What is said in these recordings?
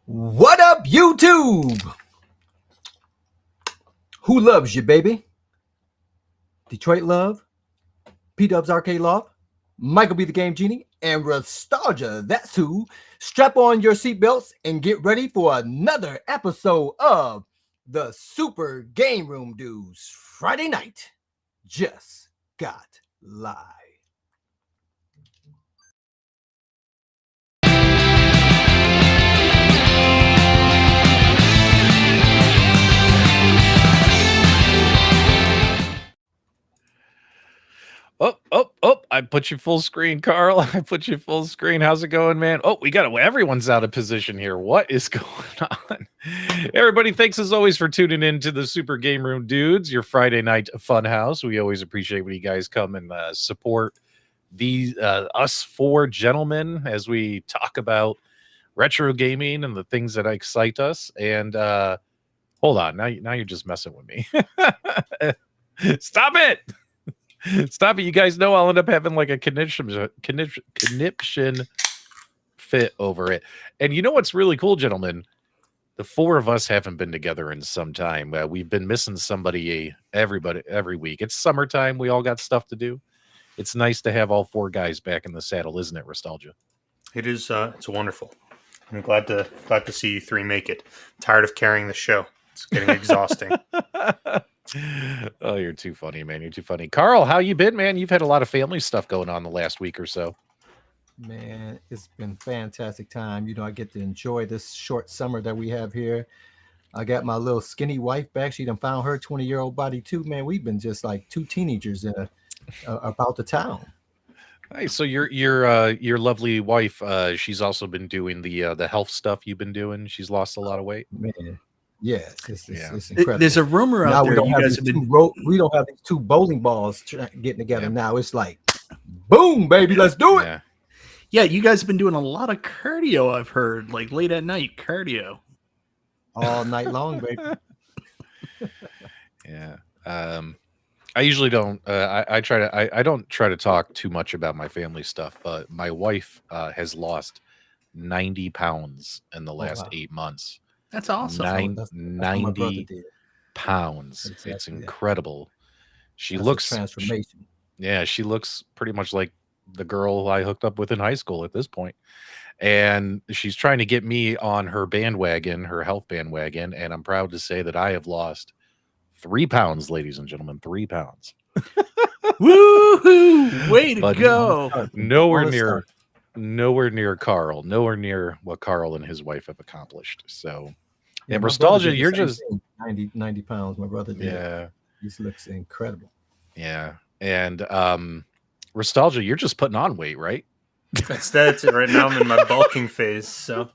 What up, YouTube? Who loves you, baby? Detroit Love, P-Dubs Arcade Love, Michael B. the Game Genie, and Nostalgia. That's who. Strap on your seatbelts and get ready for another episode of the Super Game Room Dudes. Friday night just got live. Oh, I put you full screen, Carl. I put you full screen. How's it going, man? Oh, everyone's out of position here. What is going on? Everybody, thanks as always for tuning in to the Super Game Room Dudes, your Friday night fun house. We always appreciate when you guys come and support these us four gentlemen as we talk about retro gaming and the things that excite us. And hold on, now you're just messing with me. Stop it. Stop it. You guys know I'll end up having like a conniption fit over it. And you know what's really cool, gentlemen? The four of us haven't been together in some time. We've been missing somebody every week. It's summertime. We all got stuff to do. It's nice to have all four guys back in the saddle, isn't it, Nostalgia? It is. It's wonderful. I'm glad to see you three make it. Tired of carrying the show. It's getting exhausting. Oh, you're too funny, man. You're too funny. Carl, how you been, man? You've had a lot of family stuff going on the last week or so. Man, it's been fantastic time. You know, I get to enjoy this short summer that we have here. I got my little skinny wife back. She done found her 20-year-old body too, man. We've been just like two teenagers about the town. Nice. So your lovely wife, she's also been doing the health stuff you've been doing. She's lost a lot of weight. Man. Yes, it's incredible. There's a rumor out there. We don't have these two bowling balls getting together now. It's like, boom, baby, let's do it. Yeah, you guys have been doing a lot of cardio, I've heard, like late at night cardio. All night long, baby. Yeah. I usually don't. I don't try to talk too much about my family stuff, but my wife has lost 90 pounds in the last 8 months. That's awesome. 90 pounds. Exactly, it's incredible. She looks transformation. She looks pretty much like the girl I hooked up with in high school at this point. And she's trying to get me on her bandwagon, her health bandwagon. And I'm proud to say that I have lost 3 pounds, ladies and gentlemen, 3 pounds. Woohoo! Way to go. Nowhere near Carl, nowhere near what Carl and his wife have accomplished. So, and Nostalgia, you're just 90 pounds. My brother did. Yeah. He looks incredible. Yeah. And Nostalgia, you're just putting on weight, right? That's it. Right now I'm in my bulking phase. So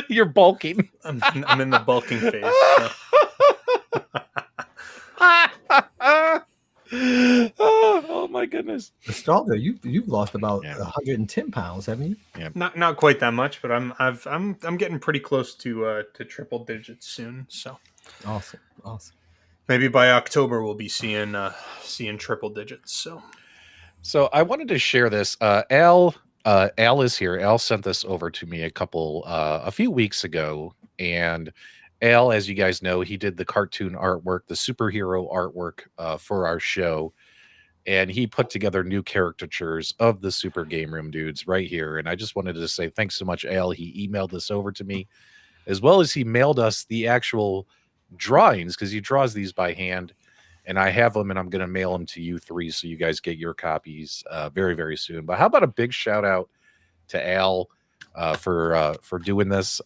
you're bulking. I'm in the bulking phase. So. Oh my goodness. guys? Nostalgia, you've lost about Yeah. 110 pounds, haven't you? Not quite that much, but I'm getting pretty close to triple digits soon. So Awesome. maybe by October we'll be seeing triple digits. So I wanted to share this. Al is here. Al sent this over to me a few weeks ago, and Al, as you guys know, he did the cartoon artwork, the superhero artwork for our show, and he put together new caricatures of the Super Game Room dudes right here. And I just wanted to say thanks so much, Al. He emailed this over to me, as well as he mailed us the actual drawings because he draws these by hand. And I have them, and I'm going to mail them to you three so you guys get your copies very, very soon. But how about a big shout out to Al for doing this?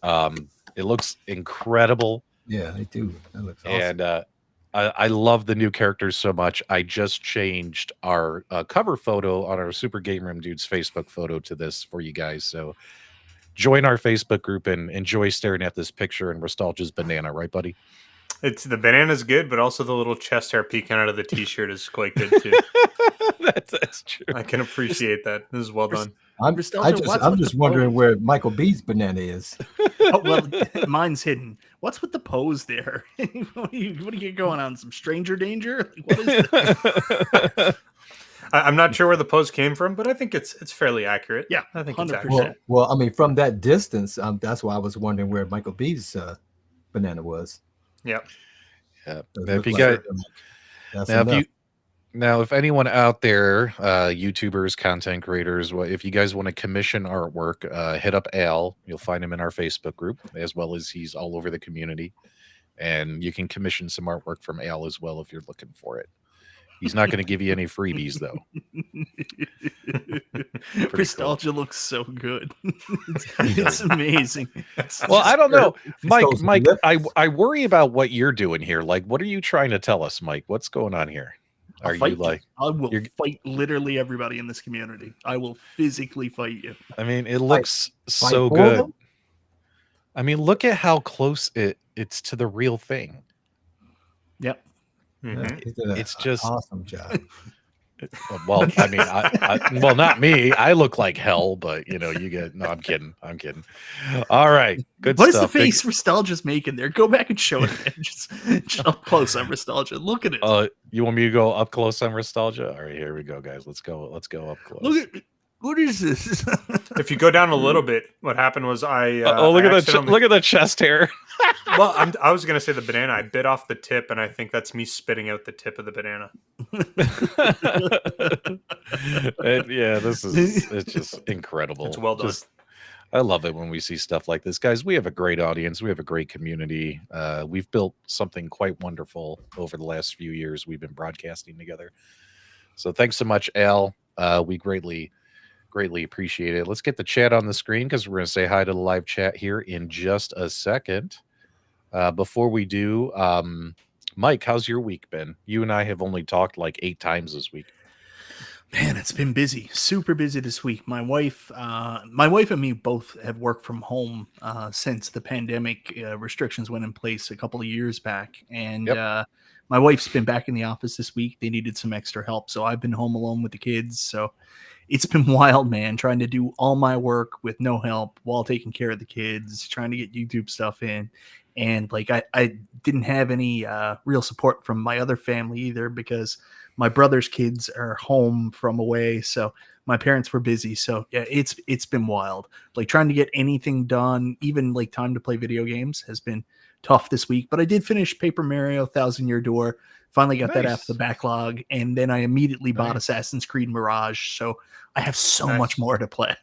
It looks incredible. Yeah, they do. That looks awesome. And I love the new characters so much. I just changed our cover photo on our Super Game Room Dudes Facebook photo to this for you guys. So join our Facebook group and enjoy staring at this picture and Nostalgia's banana, right, buddy? It's the banana's good, but also the little chest hair peeking out of the T-shirt is quite good too. That's true. I can appreciate that. This is well done. I'm just wondering where Michael B's banana is. Oh, well, mine's hidden. What's with the pose there? What do you get going on? Some stranger danger? Like, what is this? I'm not sure where the pose came from, but I think it's fairly accurate. Yeah, I think 100%. it's accurate. Well, I mean, from that distance, that's why I was wondering where Michael B's banana was. Yep. Yeah. If you got now, if anyone out there, YouTubers, content creators, if you guys want to commission artwork, hit up Al. You'll find him in our Facebook group, as well as he's all over the community. And you can commission some artwork from Al as well if you're looking for it. He's not going to give you any freebies, though. Nostalgia looks so good. It's amazing. Well, I don't know. Mike, those Mike, lips. I worry about what you're doing here. Like, what are you trying to tell us, Mike? What's going on here? Are you like... I will fight literally everybody in this community. I will physically fight you. I mean, it looks Fight so for good. them? I mean, look at how close it's to the real thing. Yep. Mhm. He did It's just- awesome job. Well, I mean, well, not me. I look like hell, but you know, you get. No, I'm kidding. All right, good What is stuff. the face Nostalgia's making there? Go back and show it. Just up close on Nostalgia. Look at it. You want me to go up close on Nostalgia? All right, here we go, guys. Let's go up close. Look at what is this? If you go down a little bit, what happened was look I at that! Look at the chest hair. Well, I was going to say the banana. I bit off the tip, and I think that's me spitting out the tip of the banana. It's just incredible. It's well done. I love it when we see stuff like this, guys. We have a great audience. We have a great community. We've built something quite wonderful over the last few years. We've been broadcasting together. So thanks so much, Al. We greatly appreciate it. Let's get the chat on the screen because we're going to say hi to the live chat here in just a second. Before we do, Mike, how's your week been? You and I have only talked like 8 times this week. Man, it's been busy, super busy this week. My wife and me both have worked from home since the pandemic restrictions went in place a couple of years back. And my wife's been back in the office this week. They needed some extra help. So I've been home alone with the kids. So it's been wild, man, trying to do all my work with no help while taking care of the kids, trying to get YouTube stuff in. And like, I didn't have any real support from my other family either because my brother's kids are home from away. So my parents were busy. So yeah, it's been wild. Like trying to get anything done, even like time to play video games has been tough this week, but I did finish Paper Mario 1000-Year Door. Finally got that off the backlog. And then I immediately bought Assassin's Creed Mirage. So I have so much more to play.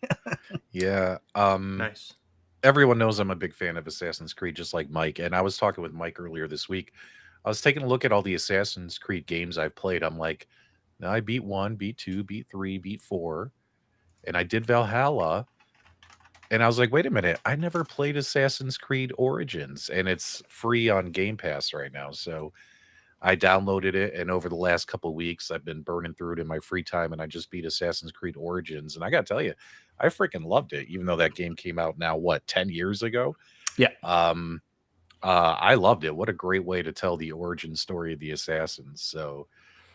Yeah. Nice. Everyone knows I'm a big fan of Assassin's Creed, just like Mike. And I was talking with Mike earlier this week. I was taking a look at all the Assassin's Creed games I've played. I'm like, now I beat 1, beat 2, beat 3, beat 4. And I did Valhalla. And I was like, wait a minute. I never played Assassin's Creed Origins. And it's free on Game Pass right now. So I downloaded it. And over the last couple of weeks, I've been burning through it in my free time. And I just beat Assassin's Creed Origins. And I got to tell you, I freaking loved it. Even though that game came out now, 10 years ago? Yeah. I loved it. What a great way to tell the origin story of the Assassins. So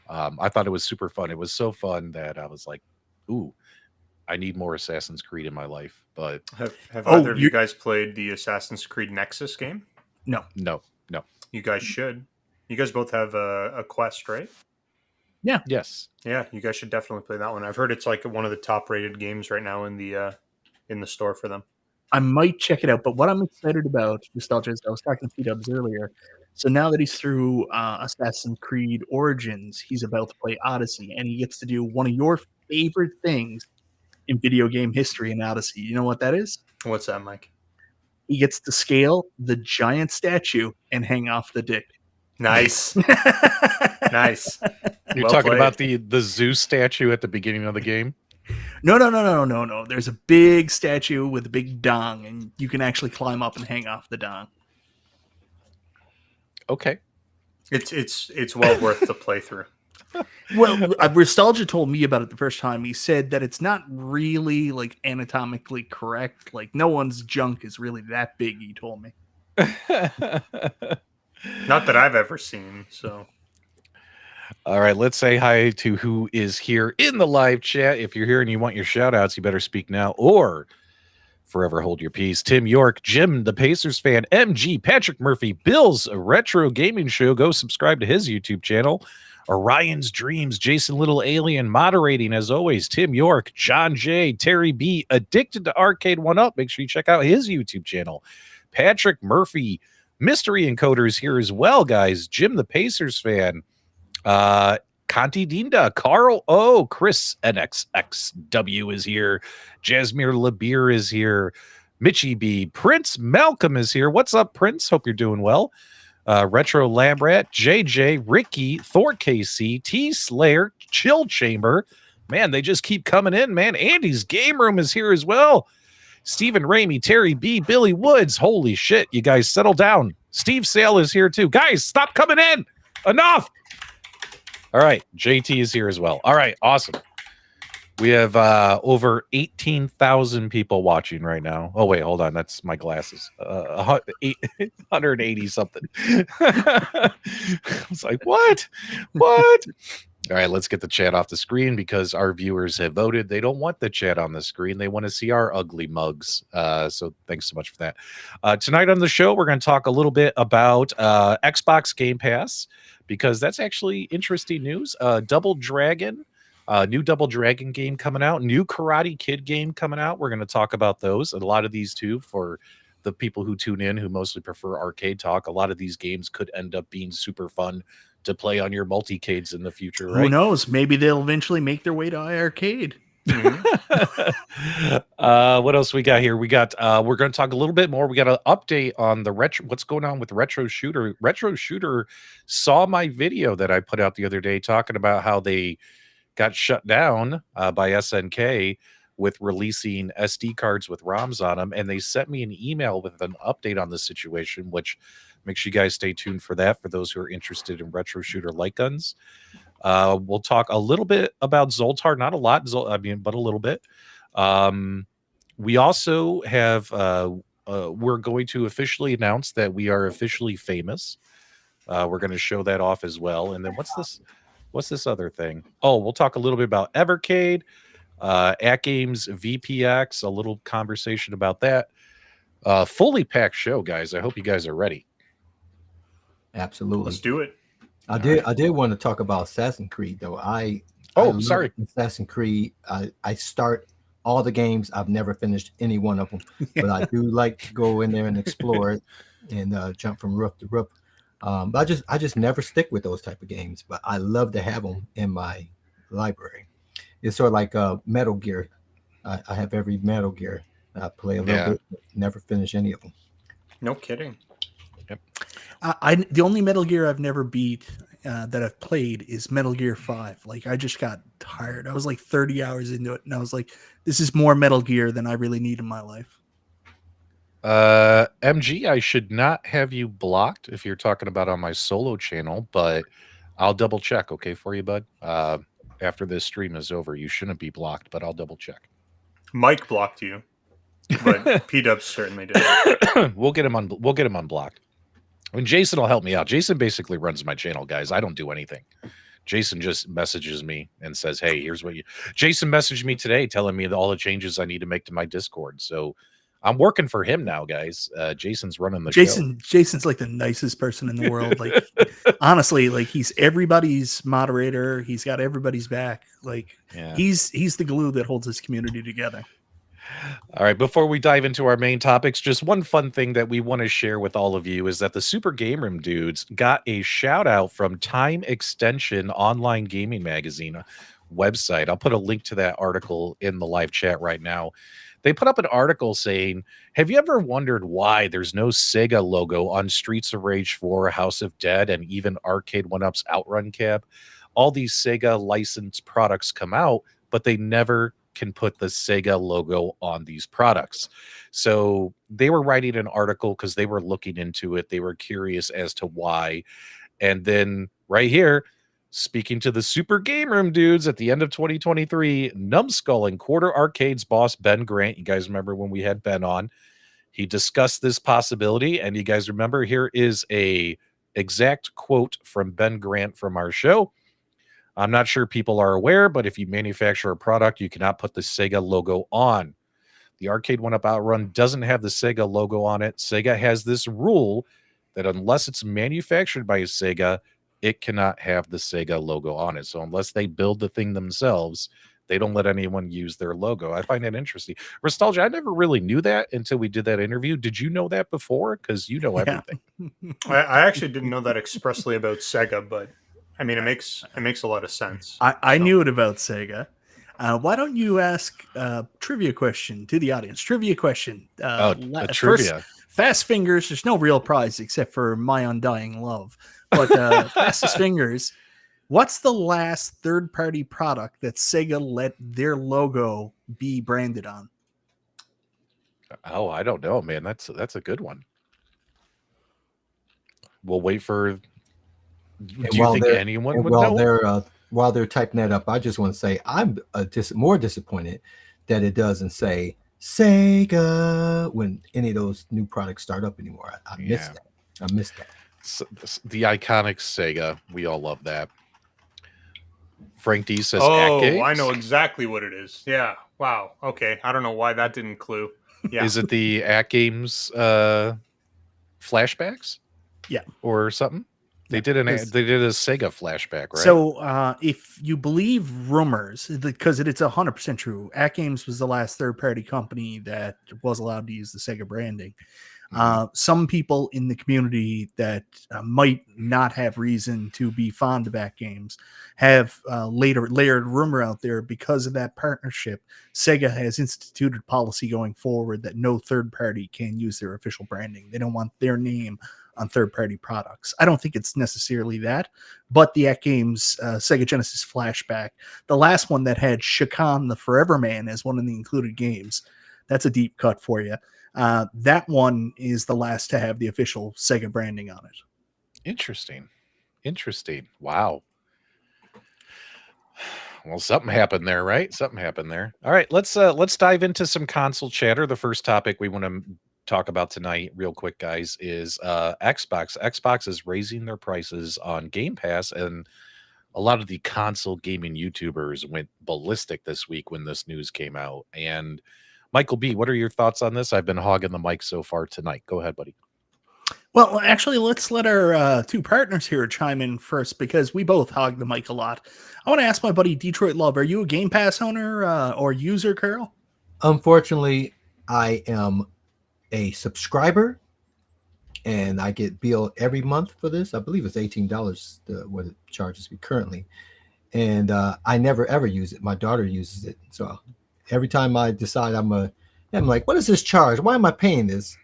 I thought it was super fun. It was so fun that I was like, ooh, I need more Assassin's Creed in my life. But Have Oh, either of you guys played the Assassin's Creed Nexus game? No. no. You guys should. You guys both have a Quest, right? Yes. Yeah, you guys should definitely play that one. I've heard it's like one of the top rated games right now in the store for them. I might check it out, but what I'm excited about, Nostalgia, is I was talking to P-Dubs earlier. So now that he's through Assassin's Creed Origins, he's about to play Odyssey, and he gets to do one of your favorite things in video game history in Odyssey. You know what that is? What's that, Mike? He gets to scale the giant statue and hang off the dick. Nice. Nice. You're Well talking played. about the Zeus statue at the beginning of the game? No. There's a big statue with a big dong, and you can actually climb up and hang off the dong. Okay. It's well worth the playthrough. Well, Nostalgia told me about it the first time. He said that it's not really like anatomically correct. Like no one's junk is really that big. He told me. Not that I've ever seen, so All right, let's say hi to who is here in the live chat. If you're here and you want your shout outs, you better speak now or forever hold your peace. Tim York, Jim, the Pacers fan, MG, Patrick Murphy, Bill's a retro gaming show. Go subscribe to his YouTube channel. Orion's Dreams, Jason Little Alien, moderating as always, Tim York, John J, Terry B, Addicted to Arcade 1-Up. Make sure you check out his YouTube channel. Patrick Murphy, Mystery Encoders here as well, guys. Jim, the Pacers fan. Conti Dinda, Carl O, Chris NXXW is here. Jasmine Labir is here. Mitchy B, Prince Malcolm is here. What's up, Prince? Hope you're doing well. Retro Labrat, JJ, Ricky, Thor KC, T Slayer, Chill Chamber. Man, they just keep coming in, man. Andy's Game Room is here as well. Stephen Ramey, Terry B, Billy Woods. Holy shit, you guys settle down. Steve Sale is here too. Guys, stop coming in. Enough. All right, JT is here as well. All right, awesome. We have over 18,000 people watching right now. Oh, wait, hold on. That's my glasses. 180 something. I was like, what? What? All right, let's get the chat off the screen because our viewers have voted. They don't want the chat on the screen. They want to see our ugly mugs. So thanks so much for that. Tonight on the show, we're going to talk a little bit about Xbox Game Pass because that's actually interesting news. Double Dragon. New Double Dragon game coming out, new Karate Kid game coming out. We're going to talk about those. A lot of these too, for the people who tune in who mostly prefer arcade talk. A lot of these games could end up being super fun to play on your multicades in the future, right? Who knows? Maybe they'll eventually make their way to iArcade. What else we got here? We got we're going to talk a little bit more. We got an update on the what's going on with Retro Shooter. Retro Shooter saw my video that I put out the other day talking about how they got shut down by SNK with releasing SD cards with ROMs on them, and they sent me an email with an update on the situation, which make sure you guys stay tuned for that for those who are interested in retro shooter light guns. We'll talk a little bit about Zoltar, not a lot, but a little bit. We also have we're going to officially announce that we are officially famous. We're going to show that off as well. And then what's this other thing? Oh, we'll talk a little bit about Evercade, AtGames VPX, a little conversation about that. Fully packed show, guys. I hope you guys are ready. Absolutely. Let's do it. I did want to talk about Assassin's Creed though. I sorry. Assassin's Creed. I start all the games. I've never finished any one of them, but I do like to go in there and explore it and jump from roof to roof. But I just never stick with those type of games. But I love to have them in my library. It's sort of like Metal Gear. I have every Metal Gear. I play a little bit, but never finish any of them. No kidding. Yep. The only Metal Gear I've never beat that I've played is Metal Gear 5. Like I just got tired. I was like 30 hours into it, and I was like, "This is more Metal Gear than I really need in my life." MG, I should not have you blocked if you're talking about on my solo channel, but I'll double check, okay, for you, bud. After this stream is over, you shouldn't be blocked, but I'll double check. Mike blocked you, but P-Dubs certainly did. We'll get him unblocked. And Jason will help me out. Jason basically runs my channel, guys. I don't do anything. Jason just messages me and says, hey, here's what you... Jason messaged me today telling me all the changes I need to make to my Discord. So I'm working for him now, guys. Jason's running the show. Jason's like the nicest person in the world. Like, honestly, like he's everybody's moderator. He's got everybody's back. Like, he's the glue that holds this community together. All right, before we dive into our main topics, just one fun thing that we want to share with all of you is that the Super Game Room dudes got a shout out from Time Extension Online Gaming Magazine website. I'll put a link to that article in the live chat right now. They put up an article saying, have you ever wondered why there's no Sega logo on Streets of Rage 4, House of Dead, and even Arcade 1-Up's Outrun Cab? All these Sega licensed products come out, but they never can put the Sega logo on these products. So they were writing an article because they were looking into it. They were curious as to why. And then right here, speaking to the Super Game Room dudes at the end of 2023, Numbskull and Quarter Arcade's boss, Ben Grant. You guys remember when we had Ben on? He discussed this possibility. And you guys remember, here is a exact quote from Ben Grant from our show. I'm not sure people are aware, but if you manufacture a product, you cannot put the Sega logo on. The Arcade 1-Up Outrun doesn't have the Sega logo on it. Sega has this rule that unless it's manufactured by Sega, it cannot have the Sega logo on it. So unless they build the thing themselves, they don't let anyone use their logo. I find that interesting. Nostalgia, I never really knew that until we did that interview. Did you know that before? Because you know everything. I actually didn't know that expressly about Sega, but I mean, it makes a lot of sense. I knew it about Sega. Why don't you ask a trivia question to the audience? Trivia question. Trivia. Fast Fingers. There's no real prize except for my undying love. But Fastest Fingers. What's the last third-party product that Sega let their logo be branded on? Oh, I don't know, man. That's a good one. We'll wait for... Do you think anyone would know? While they're typing that up, I just want to say I'm more disappointed that it doesn't say Sega when any of those new products start up anymore. I missed that. I missed that. So, the iconic Sega. We all love that. Frank D says, "Oh, I know exactly what it is." Yeah. Wow. Okay. I don't know why that didn't clue. Yeah. Is it the AtGames flashbacks? Yeah. Or something? They did a Sega flashback, right? So if you believe rumors, because it's 100% true, AtGames was the last third-party company that was allowed to use the Sega branding. Some people in the community that might not have reason to be fond of AtGames have later layered rumor out there because of that partnership. Sega has instituted policy going forward that no third party can use their official branding. They don't want their name on third-party products. I don't think it's necessarily that, but the AtGames Sega Genesis flashback, the last one that had Shakan the Forever Man as one of the included games, that's a deep cut for you. That one is the last to have the official Sega branding on it. Interesting. Wow. Well, something happened there, right? Something happened there. All right, let's dive into some console chatter. The first topic we want to talk about tonight real quick, guys, is Xbox is raising their prices on Game Pass, and a lot of the console gaming YouTubers went ballistic this week when this news came out. And Michael B, what are your thoughts on this? I've been hogging the mic so far tonight. Go ahead, buddy. Well, actually, let's let our two partners here chime in first, because we both hog the mic a lot. I want to ask my buddy Detroit Love, are you a Game Pass owner or user, Carl? Unfortunately, I am a subscriber, and I get billed every month for this. I believe it's $18 what it charges me currently, and I never ever use it. My daughter uses it, so every time I decide I'm like, what is this charge? Why am I paying this?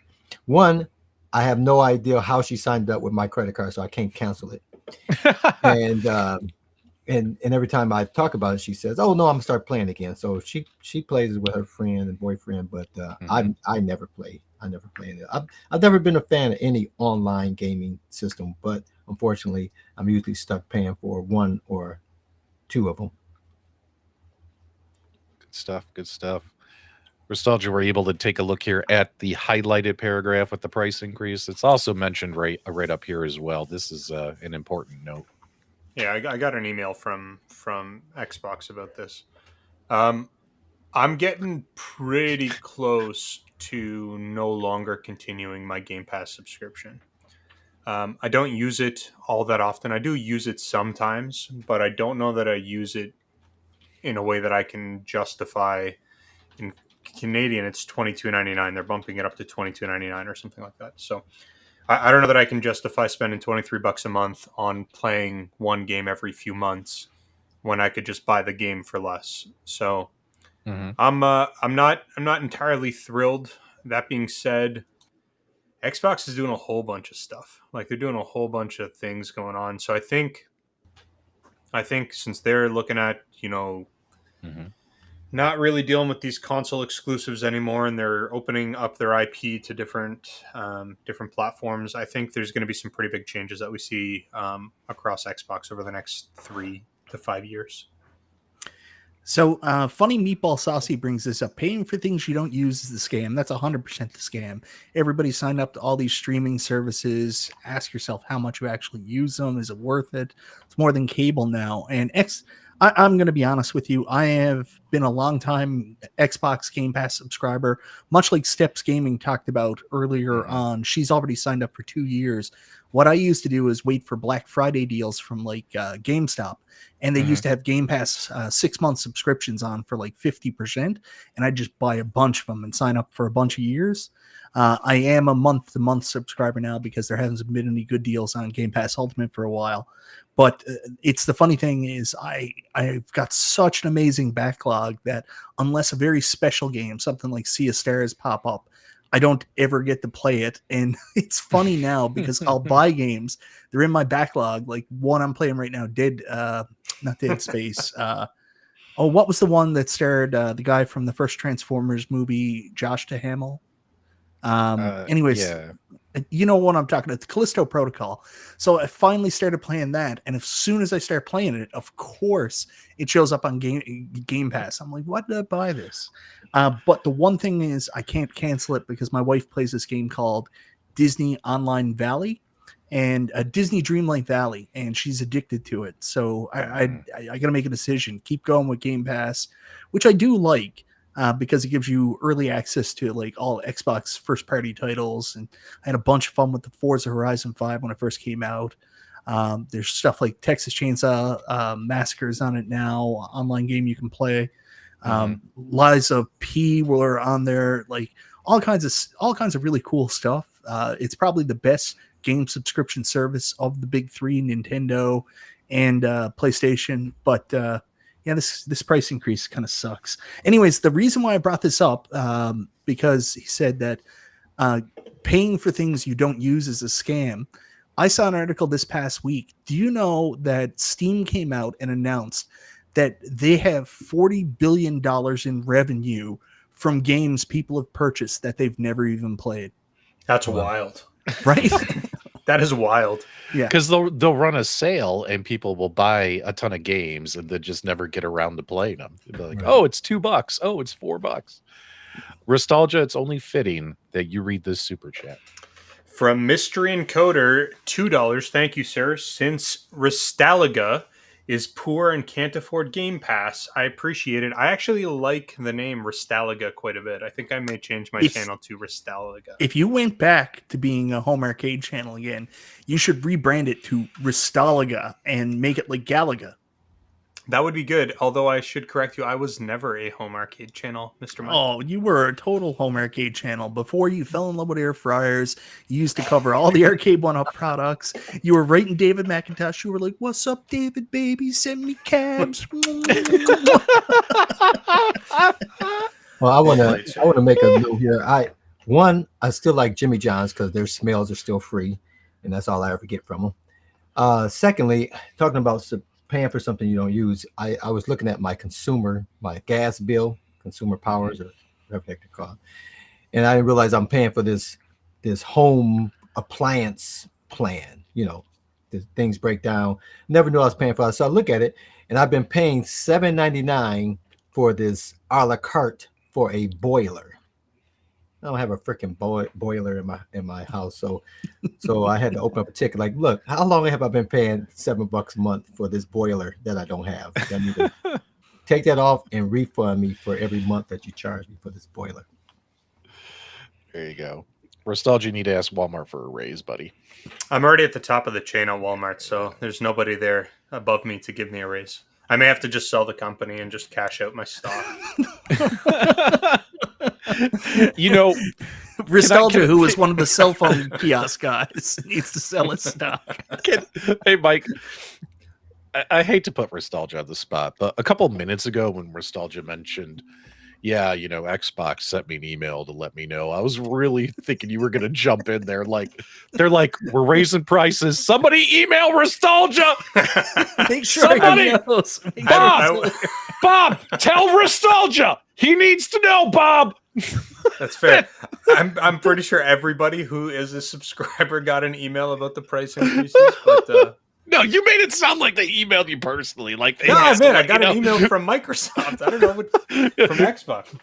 One, I have no idea how she signed up with my credit card, so I can't cancel it. And every time I talk about it, she says, "Oh no, I'm gonna start playing again." So she plays with her friend and boyfriend, but I never play. I never play it. I've never been a fan of any online gaming system, but unfortunately, I'm usually stuck paying for one or two of them. Good stuff. Nostalgia, we're able to take a look here at the highlighted paragraph with the price increase. It's also mentioned right up here as well. This is an important note. Yeah, I got an email from Xbox about this. I'm getting pretty close to no longer continuing my Game Pass subscription. I don't use it all that often. I do use it sometimes, but I don't know that I use it in a way that I can justify. In Canadian, it's $22.99. They're bumping it up to $22.99 or something like that. So I don't know that I can justify spending $23 a month on playing one game every few months when I could just buy the game for less. So I'm not entirely thrilled. That being said, Xbox is doing a whole bunch of stuff. Like they're doing a whole bunch of things going on. So I think since they're looking at, not really dealing with these console exclusives anymore, and they're opening up their IP to different platforms, I think there's going to be some pretty big changes that we see across Xbox over the next 3 to 5 years. So, Funny Meatball Saucy brings this up. Paying for things you don't use is the scam. That's 100% the scam. Everybody signed up to all these streaming services. Ask yourself how much you actually use them. Is it worth it? It's more than cable now. And I'm going to be honest with you. I have been a long time Xbox Game Pass subscriber, much like Steps Gaming talked about earlier on. She's already signed up for 2 years. What I used to do is wait for Black Friday deals from like GameStop, and they used to have Game Pass 6-month subscriptions on for like 50%, and I'd just buy a bunch of them and sign up for a bunch of years. I am a month-to-month subscriber now because there hasn't been any good deals on Game Pass Ultimate for a while. But it's the funny thing is I've got such an amazing backlog that unless a very special game, something like Sea of Stars pop up, I don't ever get to play it. And it's funny now because I'll buy games. They're in my backlog. Like one I'm playing right now, not Dead Space. What was the one that starred the guy from the first Transformers movie, Josh Duhamel? Yeah. You know what I'm talking about, the Callisto Protocol. So I finally started playing that, and as soon as I start playing it, of course, it shows up on Game Pass. I'm like, why did I buy this? But the one thing is I can't cancel it because my wife plays this game called Disney Online Valley and Disney Dreamlight Valley, and she's addicted to it. So I got to make a decision. Keep going with Game Pass, which I do like. Because it gives you early access to like all Xbox first party titles. And I had a bunch of fun with the Forza Horizon 5 when it first came out. There's stuff like Texas Chainsaw Massacres on it now, online game you can play. Lies of P were on there, like all kinds of really cool stuff. It's probably the best game subscription service of the big three, Nintendo and PlayStation. But yeah, this price increase kind of sucks. Anyways, the reason why I brought this up, because he said that paying for things you don't use is a scam. I saw an article this past week. Do you know that Steam came out and announced that they have $40 billion in revenue from games people have purchased that they've never even played? That's wild. Right? That is wild. Yeah. Because they'll run a sale and people will buy a ton of games and they just never get around to playing them. They'll be like, oh, it's $2. Oh, it's $4. Nostalgia, it's only fitting that you read this super chat. From Mystery Encoder, $2. Thank you, sir. Since Restalaga is poor and can't afford Game Pass, I appreciate it. I actually like the name Restalaga quite a bit. I think I may change my channel to Restalaga. If you went back to being a home arcade channel again, you should rebrand it to Restalaga and make it like Galaga. That would be good. Although I should correct you, I was never a home arcade channel, Mr. Mike. Oh, you were a total home arcade channel. Before you fell in love with air fryers, you used to cover all the Arcade 1-Up products. You were writing David McIntosh. You were like, what's up, David, baby? Send me cabs. Well, I want to make a note here. I still like Jimmy John's because their smells are still free, and that's all I ever get from them. Secondly, talking about paying for something you don't use, I was looking at my gas bill, consumer powers, or whatever they're called, and I didn't realize I'm paying for this home appliance plan. The things break down. Never knew I was paying for it. So I look at it, and I've been paying $7.99 for this a la carte for a boiler. I don't have a freaking boiler in my house, so I had to open up a ticket. Like, look, how long have I been paying $7 a month for this boiler that I don't have? I need to take that off and refund me for every month that you charge me for this boiler. There you go. Nostalgia, you need to ask Walmart for a raise, buddy. I'm already at the top of the chain at Walmart, so there's nobody there above me to give me a raise. I may have to just sell the company and just cash out my stock. You know, Nostalgia, who was one of the cell phone kiosk guys, needs to sell his stock. hey, Mike. I hate to put Nostalgia on the spot, but a couple minutes ago when Nostalgia mentioned, yeah, you know, Xbox sent me an email to let me know, I was really thinking you were going to jump in there. Like, they're like, we're raising prices. Somebody email Nostalgia. Make sure Somebody- he knows. Bob, tell Nostalgia. He needs to know, Bob. That's fair. I'm pretty sure everybody who is a subscriber got an email about the price increases, but No, you made it sound like they emailed you personally. Like they no, asked man, to I let got you an know. email from Microsoft. I don't know what from Xbox.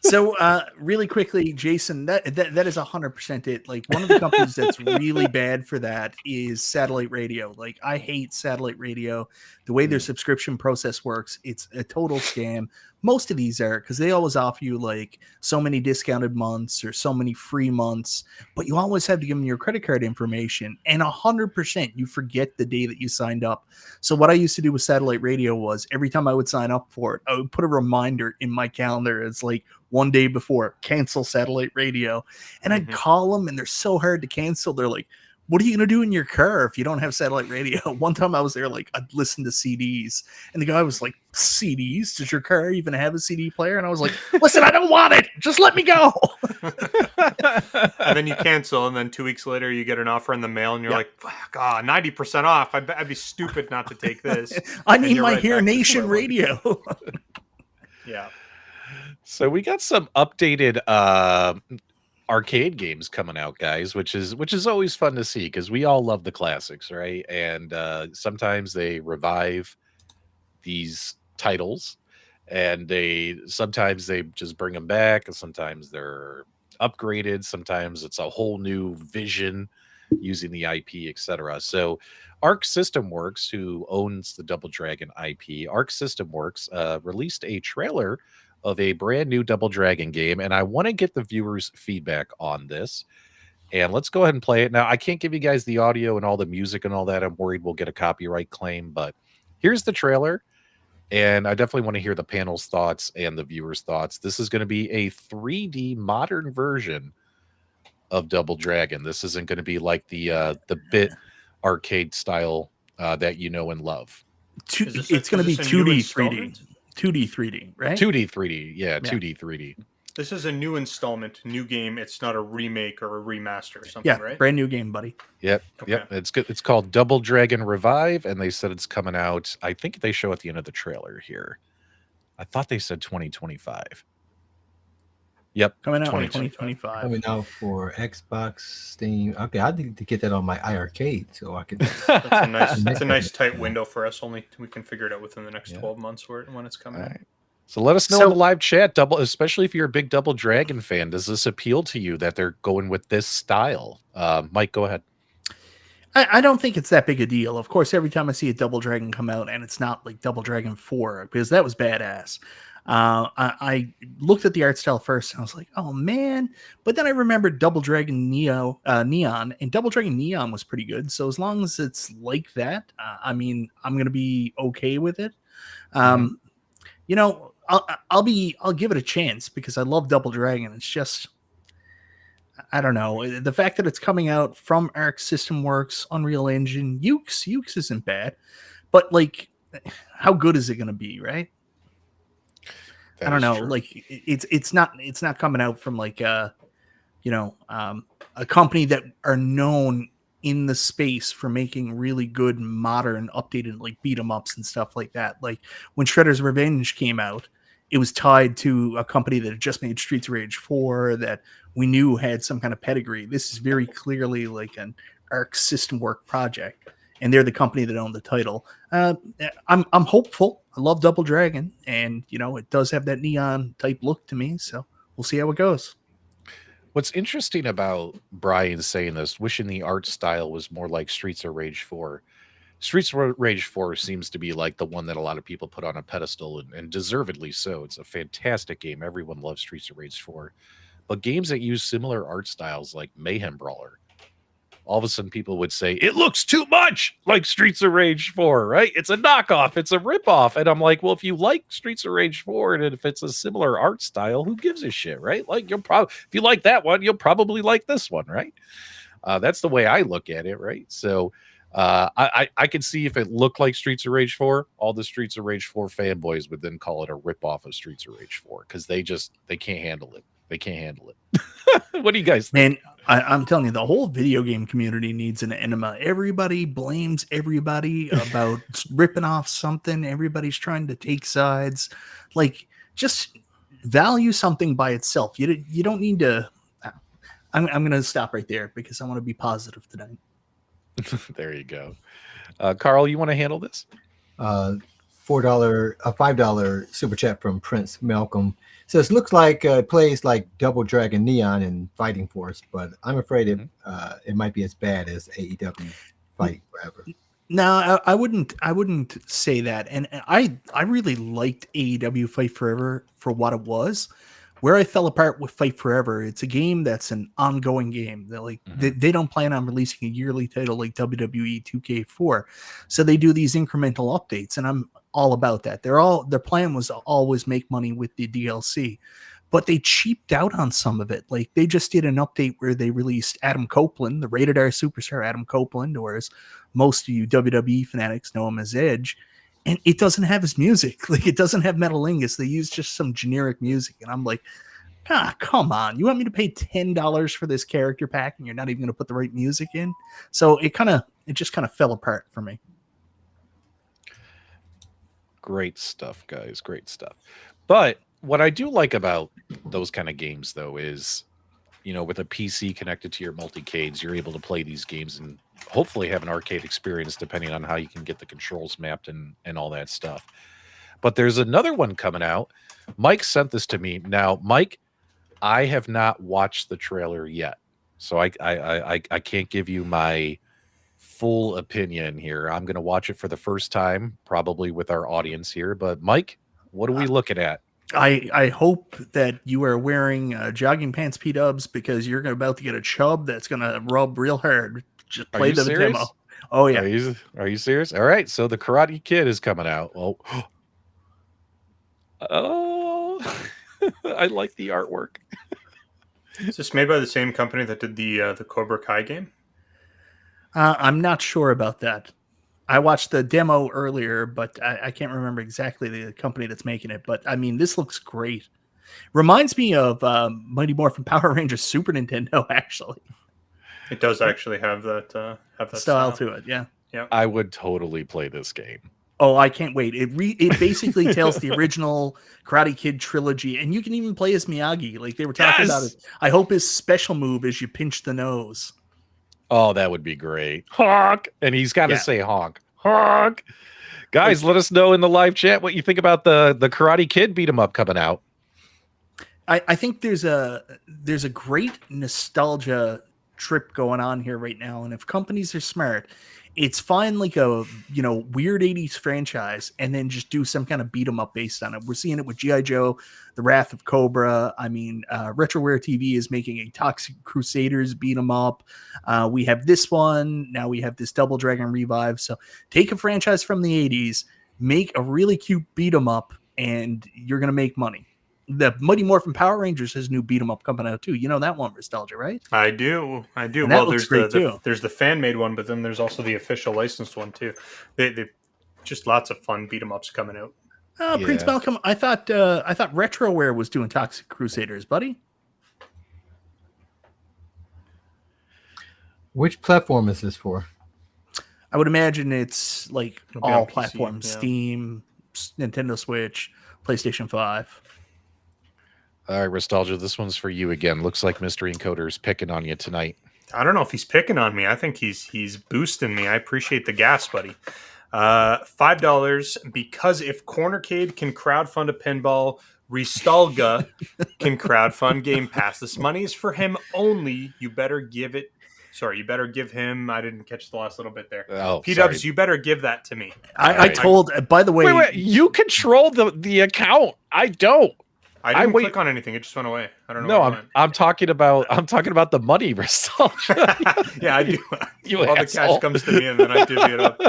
So, really quickly, Jason, that is 100% it. Like, one of the companies that's really bad for that is satellite radio. Like, I hate satellite radio. The way their subscription process works, it's a total scam. Most of these are, because they always offer you like so many discounted months or so many free months, but you always have to give them your credit card information. And 100% you forget the day that you signed up. So what I used to do with satellite radio was every time I would sign up for it, I would put a reminder in my calendar. It's like one day before, cancel satellite radio. And I'd call them, and they're so hard to cancel. They're like, what are you going to do in your car if you don't have satellite radio? One time I was there, like, I'd listen to CDs. And the guy was like, CDs? Does your car even have a CD player? And I was like, listen, I don't want it. Just let me go. And then you cancel, and then 2 weeks later you get an offer in the mail, and you're like, fuck, 90% off. I'd be stupid not to take this. I And need you're my right Here back to Nation square one. radio. Yeah. So we got some updated arcade games coming out, guys, which is always fun to see because we all love the classics, right? And sometimes they revive these titles, and sometimes they just bring them back, and sometimes they're upgraded. Sometimes it's a whole new vision using the IP, etc. So Arc System Works, who owns the Double Dragon IP, Arc System Works released a trailer of a brand new Double Dragon game, and I want to get the viewers' feedback on this. And let's go ahead and play it. Now, I can't give you guys the audio and all the music and all that. I'm worried we'll get a copyright claim, but here's the trailer, and I definitely want to hear the panel's thoughts and the viewers' thoughts. This is going to be a 3D modern version of Double Dragon. This isn't going to be like the bit arcade style that you know and love. It's going to be is this a new 2D, 3D. installment? 2D, 3D, right? 2D, 3D. Yeah, 2D, 3D. This is a new installment, new game. It's not a remake or a remaster or something, Yeah, right? brand new game, buddy. Yep. Okay. Yep. It's good. It's called Double Dragon Revive, and they said it's coming out. I think they show at the end of the trailer here. I thought they said 2025. Yep. Coming out in 2025. 2025. Coming out for Xbox, Steam. Okay, I need to get that on my iArcade so I can. That's a nice tight window for us. Only we can figure it out within the next 12 months when it's coming All out. right. So let us know in the live chat, especially if you're a big Double Dragon fan. Does this appeal to you that they're going with this style? Mike, go ahead. I don't think it's that big a deal. Of course, every time I see a Double Dragon come out, and it's not like Double Dragon 4, because that was badass. I looked at the art style first, and I was like, oh, man. But then I remembered Double Dragon Neon, and Double Dragon Neon was pretty good. So as long as it's like that, I mean, I'm going to be okay with it. You know, I'll give it a chance because I love Double Dragon. It's just, I don't know, the fact that it's coming out from Arc System Works, Unreal Engine, Ukes isn't bad, but like, how good is it going to be, right? I don't know. True. Like it's not coming out from like a company that are known in the space for making really good modern updated like beat 'em ups and stuff like that. Like when Shredder's Revenge came out, it was tied to a company that had just made Streets of Rage 4 that we knew had some kind of pedigree. This is very clearly like an Arc System Work project, and they're the company that owned the title. I'm hopeful. I love Double Dragon, and it does have that neon type look to me. So we'll see how it goes. What's interesting about Brian saying this, wishing the art style was more like Streets of Rage 4. Streets of Rage 4 seems to be like the one that a lot of people put on a pedestal, and deservedly so. It's a fantastic game. Everyone loves Streets of Rage 4. But games that use similar art styles like Mayhem Brawler, all of a sudden people would say, it looks too much like Streets of Rage 4, right? It's a knockoff, it's a ripoff. And I'm like, well, if you like Streets of Rage 4 and if it's a similar art style, who gives a shit, right? Like, you'll probably, if you like that one, you'll probably like this one, right? That's the way I look at it, right? So I could see if it looked like Streets of Rage 4, all the Streets of Rage 4 fanboys would then call it a ripoff of Streets of Rage 4 because they can't handle it. They can't handle it. What do you guys think? Man, I'm telling you, the whole video game community needs an enema. Everybody blames everybody about ripping off something. Everybody's trying to take sides. Like, just value something by itself. You don't need to. I'm going to stop right there because I want to be positive tonight. There you go. Carl, you want to handle this? $5 super chat from Prince Malcolm says, looks like it plays like Double Dragon Neon and Fighting Force, but I'm afraid it might be as bad as AEW Fight Forever. No, I wouldn't say that. And I really liked AEW Fight Forever for what it was. Where I fell apart with Fight Forever, it's a game that's an ongoing game. They don't plan on releasing a yearly title like WWE 2K4, so they do these incremental updates, and I'm all about that. Their plan was to always make money with the DLC, but they cheaped out on some of it. Like, they just did an update where they released Adam Copeland, the rated R superstar Adam Copeland, or as most of you WWE fanatics know him as Edge. And it doesn't have his music. Like, it doesn't have Metalingus. They use just some generic music. And I'm like, come on. You want me to pay $10 for this character pack and you're not even going to put the right music in? So it just kind of fell apart for me. Great stuff, guys. Great stuff. But what I do like about those kind of games, though, is, with a PC connected to your multicades, you're able to play these games and hopefully have an arcade experience depending on how you can get the controls mapped and all that stuff. But there's another one coming out. Mike sent this to me. Now, Mike, I have not watched the trailer yet, so I can't give you my full opinion here. I'm going to watch it for the first time, probably with our audience here. But Mike, what are we looking at? I hope that you are wearing jogging pants, P-dubs, because you're about to get a chub that's going to rub real hard. Just play the demo. Oh, yeah. Are you serious? All right. So the Karate Kid is coming out. Oh, I like the artwork. Is this made by the same company that did the Cobra Kai game? I'm not sure about that. I watched the demo earlier, but I can't remember exactly the company that's making it. But I mean, this looks great. Reminds me of Mighty Morphin Power Rangers Super Nintendo, actually. It does actually have that style to it. Yeah. Yeah. I would totally play this game. Oh, I can't wait. It basically tells the original Karate Kid trilogy, and you can even play as Miyagi. Like they were talking about it. I hope his special move is you pinch the nose. Oh, that would be great. Honk. And he's got to say honk. Honk. Guys, let us know in the live chat what you think about the Karate Kid beat 'em up coming out. I think there's a great nostalgia trip going on here right now, and if companies are smart, it's find like a weird 80s franchise and then just do some kind of beat 'em up based on it. We're seeing it with G.I. Joe, The Wrath of Cobra. I mean, Retroware TV is making a Toxic Crusaders beat 'em up. We have this one. Now we have this Double Dragon Revive. So take a franchise from the 80s, make a really cute beat 'em up, and you're going to make money. The Mighty Morphin Power Rangers has new beat 'em up coming out too. You know that one, Nostalgia, right? I do. And well, there's there's the fan made one, but then there's also the official licensed one too. They just lots of fun beat 'em ups coming out. Oh, yeah. Prince Malcolm, I thought Retroware was doing Toxic Crusaders, buddy. Which platform is this for? I would imagine it's like all platforms: yeah. Steam, Nintendo Switch, PlayStation 5. All right, Nostalgia, this one's for you again. Looks like Mystery Encoder's picking on you tonight. I don't know if he's picking on me. I think he's boosting me. I appreciate the gas, buddy. $5 because if Cornercade can crowdfund a pinball, Restalga can crowdfund Game Pass. This money is for him only. You better give it. Sorry, you better give him. I didn't catch the last little bit there. Oh, P-Dubs, sorry. you better give that to me. I told, by the way, Wait, you control the account. I don't. I didn't wait- click on anything. It just went away. I don't know. No, where it I'm talking about the money, Nostalgia. went. Yeah, I do. You All the asshole. cash comes to me, and then I divvy it up.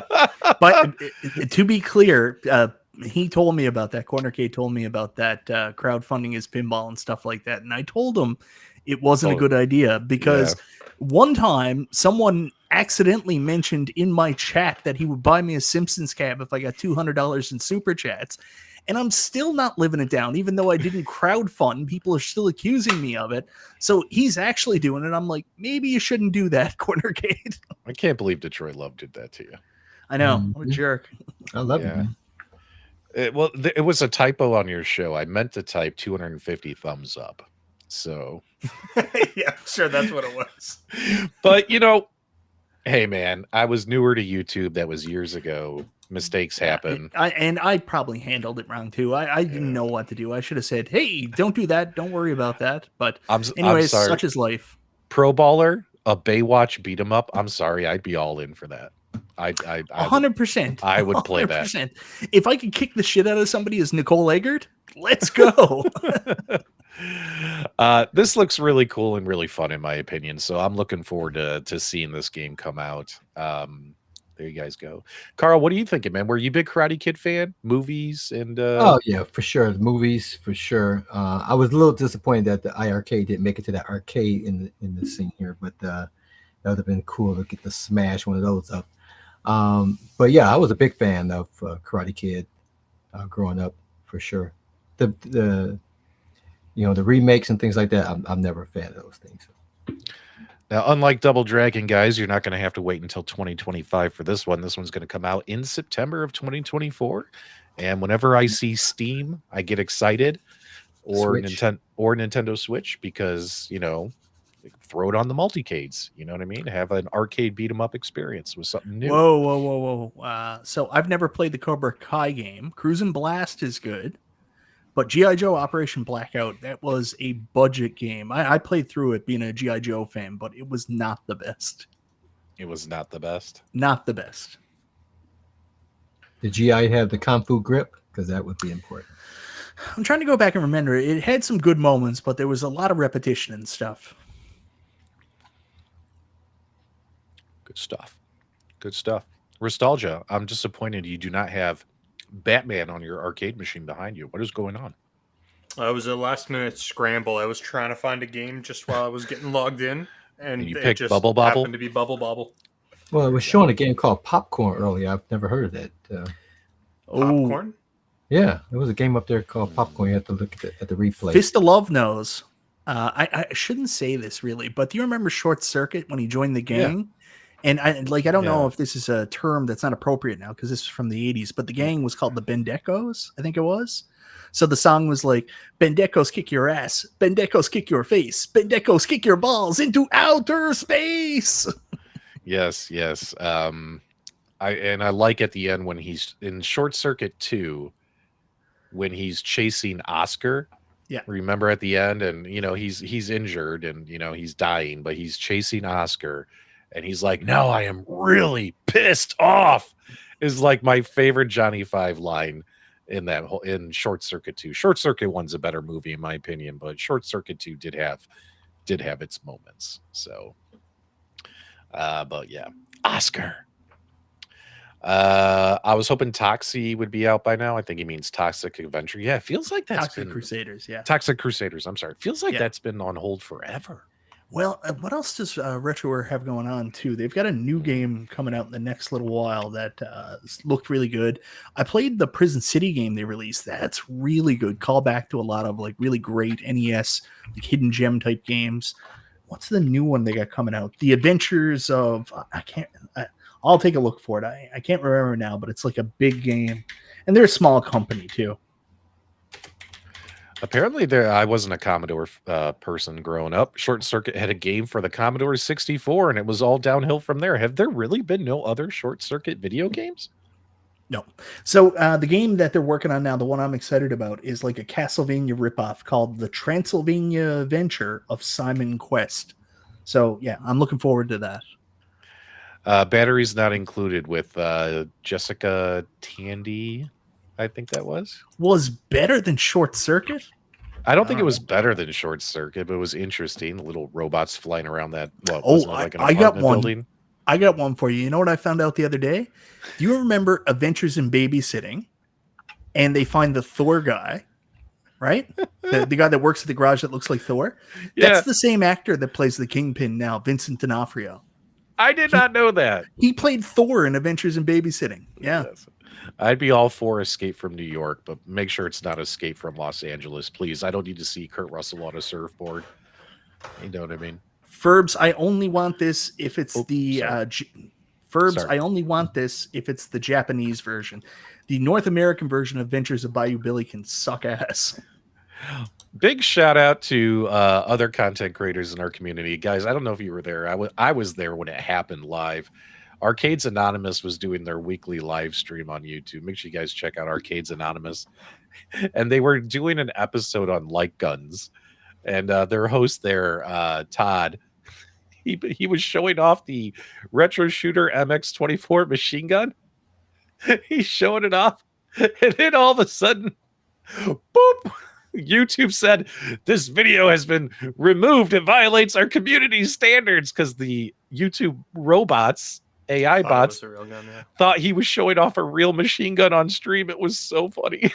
but to be clear, he told me about that. Cornercade told me about that crowdfunding his pinball and stuff like that. And I told him it wasn't a good idea because one time someone accidentally mentioned in my chat that he would buy me a Simpsons cap if I got $200 in super chats. And I'm still not living it down, even though I didn't crowdfund. People are still accusing me of it. So he's actually doing it. I'm like, maybe you shouldn't do that, Cornercade. I can't believe Detroit Love did that to you. I know. What a jerk. I love it. Yeah. Man. It was a typo on your show. I meant to type 250 thumbs up. So, Yeah, I'm sure that's what it was. but hey man, I was newer to YouTube. That was years ago. Mistakes happen. I probably handled it wrong too. I didn't know what to do. I should have said, "Hey, don't do that. Don't worry about that." But I'm anyways, sorry. such is life. Pro Baller, a Baywatch beat 'em up. I'm sorry, I'd be all in for that. I 100%. I would play that. 100%. If I could kick the shit out of somebody as Nicole Eggert, let's go. This looks really cool and really fun in my opinion. So I'm looking forward to seeing this game come out. There you guys go. Carl, what are you thinking, man? Were you a big Karate Kid fan? Movies and Oh yeah, for sure. The movies for sure. I was a little disappointed that the iArcade didn't make it to that arcade in the scene here, but that would have been cool to get to smash one of those up. But yeah, I was a big fan of Karate Kid growing up for sure. The the remakes and things like that. I'm never a fan of those things. Now, unlike Double Dragon, guys, you're not going to have to wait until 2025 for this one. This one's going to come out in September of 2024. And whenever I see Steam, I get excited, or Nintendo Switch, because throw it on the multicades. You know what I mean? Have an arcade beat 'em up experience with something new. Whoa. So I've never played the Cobra Kai game. Cruisin' Blast is good. But G.I. Joe Operation Blackout, that was a budget game. I played through it being a G.I. Joe fan, but it was not the best. It was not the best. Not the best. Did GI have the Kung Fu grip? Because that would be important. I'm trying to go back and remember. It had some good moments, but there was a lot of repetition and stuff. Good stuff. Good stuff. Nostalgia, I'm disappointed you do not have Batman on your arcade machine behind you. What is going on? It was a last minute scramble. I was trying to find a game just while I was getting logged in, and you it picked just Bubble Bobble? happened to be Bubble Bobble. Well, it was showing a game called Popcorn earlier. I've never heard of that. Popcorn? Yeah, there was a game up there called Popcorn. You have to look at the replay. Fist of Love knows. I shouldn't say this really, but do you remember Short Circuit when he joined the gang? And I don't know if this is a term that's not appropriate now because this is from the 80s, but the gang was called the Bendecos, I think it was. So the song was like, Bendecos kick your ass, Bendecos kick your face, Bendecos kick your balls into outer space. Yes. I like at the end when he's in Short Circuit 2, when he's chasing Oscar. Yeah. Remember at the end, and he's injured and he's dying, but he's chasing Oscar. And he's like, "No, I am really pissed off." Is like my favorite Johnny Five line in Short Circuit 2. Short Circuit 1's a better movie in my opinion, but Short Circuit 2 did have its moments. So, but yeah, Oscar. I was hoping Toxie would be out by now. I think he means Toxic Adventure. Yeah, it feels like that's Toxic Crusaders. Yeah, Toxic Crusaders. I'm sorry. It feels like that's been on hold forever. Well, what else does RetroWare have going on, too? They've got a new game coming out in the next little while that looked really good. I played the Prison City game they released. That's really good. Call back to a lot of really great NES, hidden gem type games. What's the new one they got coming out? The Adventures of... I'll take a look for it. I can't remember now, but it's like a big game. And they're a small company, too. Apparently, I wasn't a Commodore person growing up. Short Circuit had a game for the Commodore 64, and it was all downhill from there. Have there really been no other Short Circuit video games? No. So the game that they're working on now, the one I'm excited about, is like a Castlevania ripoff called The Transylvania Adventure of Simon Quest. So yeah, I'm looking forward to that. Batteries not included with Jessica Tandy, I think that was. Was better than Short Circuit? I don't think it was better than Short Circuit, but it was interesting. Little robots flying around that. What Oh, wasn't it like an I got apartment one. building? I got one for you. You know what I found out the other day? Do you remember Adventures in Babysitting? And they find the Thor guy, right? The guy that works at the garage that looks like Thor. Yeah. That's the same actor that plays the Kingpin now, Vincent D'Onofrio. I did not know that. He played Thor in Adventures in Babysitting. Yeah. Yes. I'd be all for Escape from New York, but make sure it's not Escape from Los Angeles, please. I don't need to see Kurt Russell on a surfboard. You know what I mean? Furbs, I only want this if it's Sorry. I only want this if it's the Japanese version. The North American version of Adventures of Bayou Billy can suck ass. Big shout out to other content creators in our community. Guys, I don't know if you were there. I was there when it happened live. Arcades Anonymous was doing their weekly live stream on YouTube. Make sure you guys check out Arcades Anonymous. And they were doing an episode on light guns. And their host there, Todd, he was showing off the Retro Shooter MX-24 machine gun. He's showing it off. And then all of a sudden, boop, YouTube said, this video has been removed. It violates our community standards because the YouTube robots, AI bots, a real gun, yeah. thought he was showing off a real machine gun on stream. It was so funny.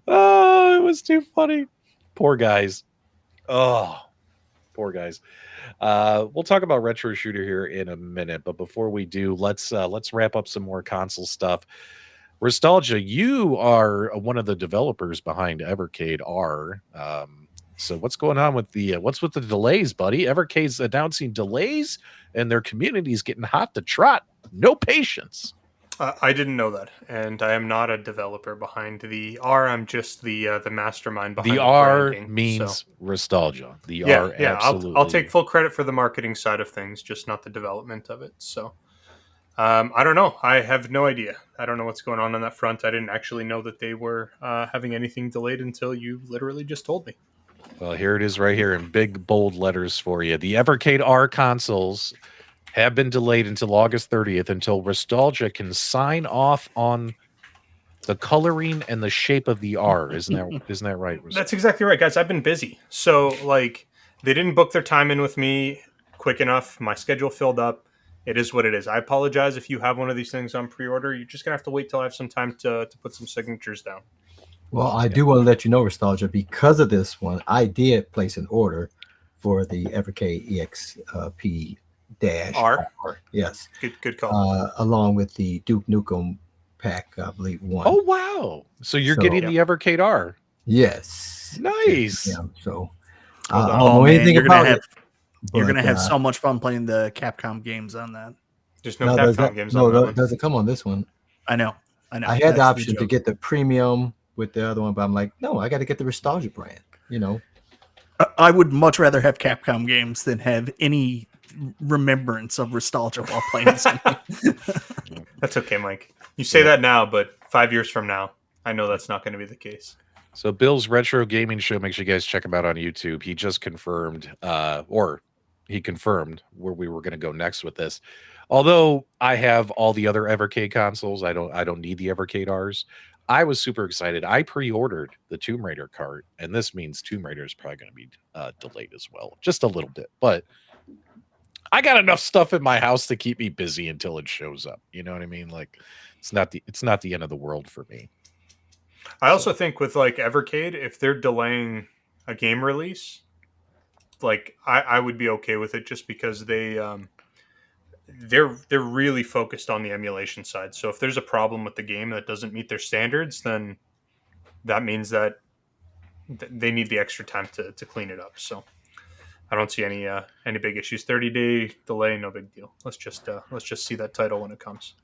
Oh, it was too funny. Poor guys. Oh, poor guys. We'll talk about Retro Shooter here in a minute, but before we do, let's wrap up some more console stuff. Nostalgia, you are one of the developers behind Evercade R. So what's going on with the what's with the delays, buddy? Evercade's announcing delays, and their community's getting hot to trot. No patience. I didn't know that, and I am not a developer behind the R. I'm just the mastermind behind The the R branding, means so. nostalgia. The Yeah, R, yeah. absolutely. I'll take full credit for the marketing side of things, just not the development of it. So, I don't know. I have no idea. I don't know what's going on that front. I didn't actually know that they were having anything delayed until you literally just told me. Well, here it is right here in big, bold letters for you. The Evercade R consoles have been delayed until August 30th until Nostalgia can sign off on the coloring and the shape of the R. Isn't that right? That's exactly right, guys. I've been busy. So, like, they didn't book their time in with me quick enough. My schedule filled up. It is what it is. I apologize if you have one of these things on pre-order. You're just going to have to wait till I have some time to put some signatures down. Well, I do want to let you know, Nostalgia, because of this one, I did place an order for the Evercade EXP dash R? Yes. Good call. Along with the Duke Nukem pack, I believe, one. Oh, wow. So you're getting the Evercade R. Yes. Nice. Yeah, so Hold on. I don't know anything you're about gonna have it. you're gonna but, have so much fun playing the Capcom games on that. There's no Capcom games on that it one. doesn't come on this one. I know. I had the option to get the premium with the other one, but I'm like, no, I got to get the Nostalgia brand, you know. I would much rather have Capcom games than have any remembrance of nostalgia while playing something. That's okay, Mike. You say that now, but 5 years from now, I know that's not going to be the case. So Bill's Retro Gaming Show, make sure you guys check him out on YouTube. He just confirmed, he confirmed where we were going to go next with this. Although I have all the other Evercade consoles, I don't need the Evercade R's. I was super excited. I pre-ordered the Tomb Raider cart, and this means Tomb Raider is probably going to be delayed as well, just a little bit. But I got enough stuff in my house to keep me busy until it shows up. You know what I mean? Like, it's not the end of the world for me. I also think with like Evercade, if they're delaying a game release, like I would be okay with it just because they're really focused on the emulation side. So if there's a problem with the game that doesn't meet their standards, then that means that they need the extra time to clean it up. So I don't see any big issues. 30-day delay, no big deal. Let's just see that title when it comes.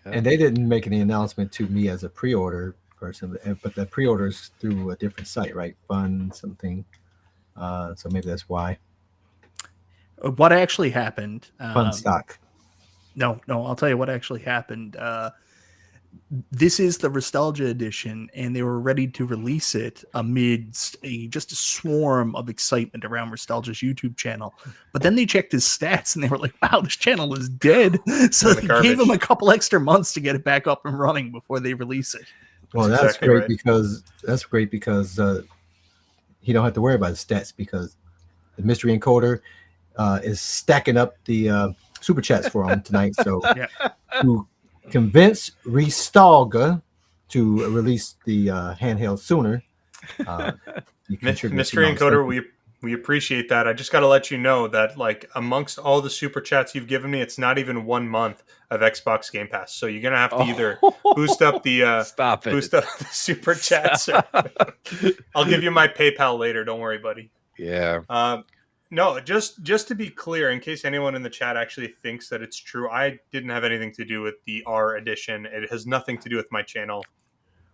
And they didn't make any announcement to me as a pre-order person, but the pre-orders through a different site, right? Fun something. So maybe that's why. What actually happened? Fun stock. No, I'll tell you what actually happened. This is the Nostalgia Edition, and they were ready to release it amidst just a swarm of excitement around Nostalgia's YouTube channel. But then they checked his stats, and they were like, wow, this channel is dead. So they gave him a couple extra months to get it back up and running before they release it. Well, that's great because he don't have to worry about his stats because the mystery encoder is stacking up the super chats for him tonight. So to convince Restalga to release the handheld sooner, mystery encoder, we appreciate that. I just got to let you know that, like, amongst all the super chats you've given me, it's not even 1 month of Xbox Game Pass. So you're gonna have to either boost up the boost up the super chats. I'll give you my PayPal later. Don't worry, buddy. Yeah. No, just to be clear, in case anyone in the chat actually thinks that it's true, I didn't have anything to do with the R edition. It has nothing to do with my channel.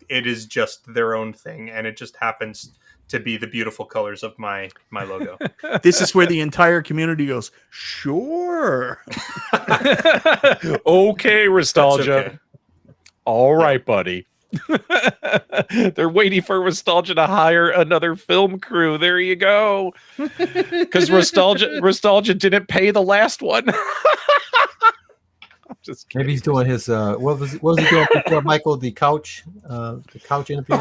It is just their own thing, and it just happens to be the beautiful colors of my logo. This is where the entire community goes, sure. Okay, Nostalgia. Okay. All right, buddy. They're waiting for Nostalgia to hire another film crew. There you go. Because Nostalgia didn't pay the last one. I'm just kidding. Maybe he's doing his what was he doing before, Michael? The couch interview.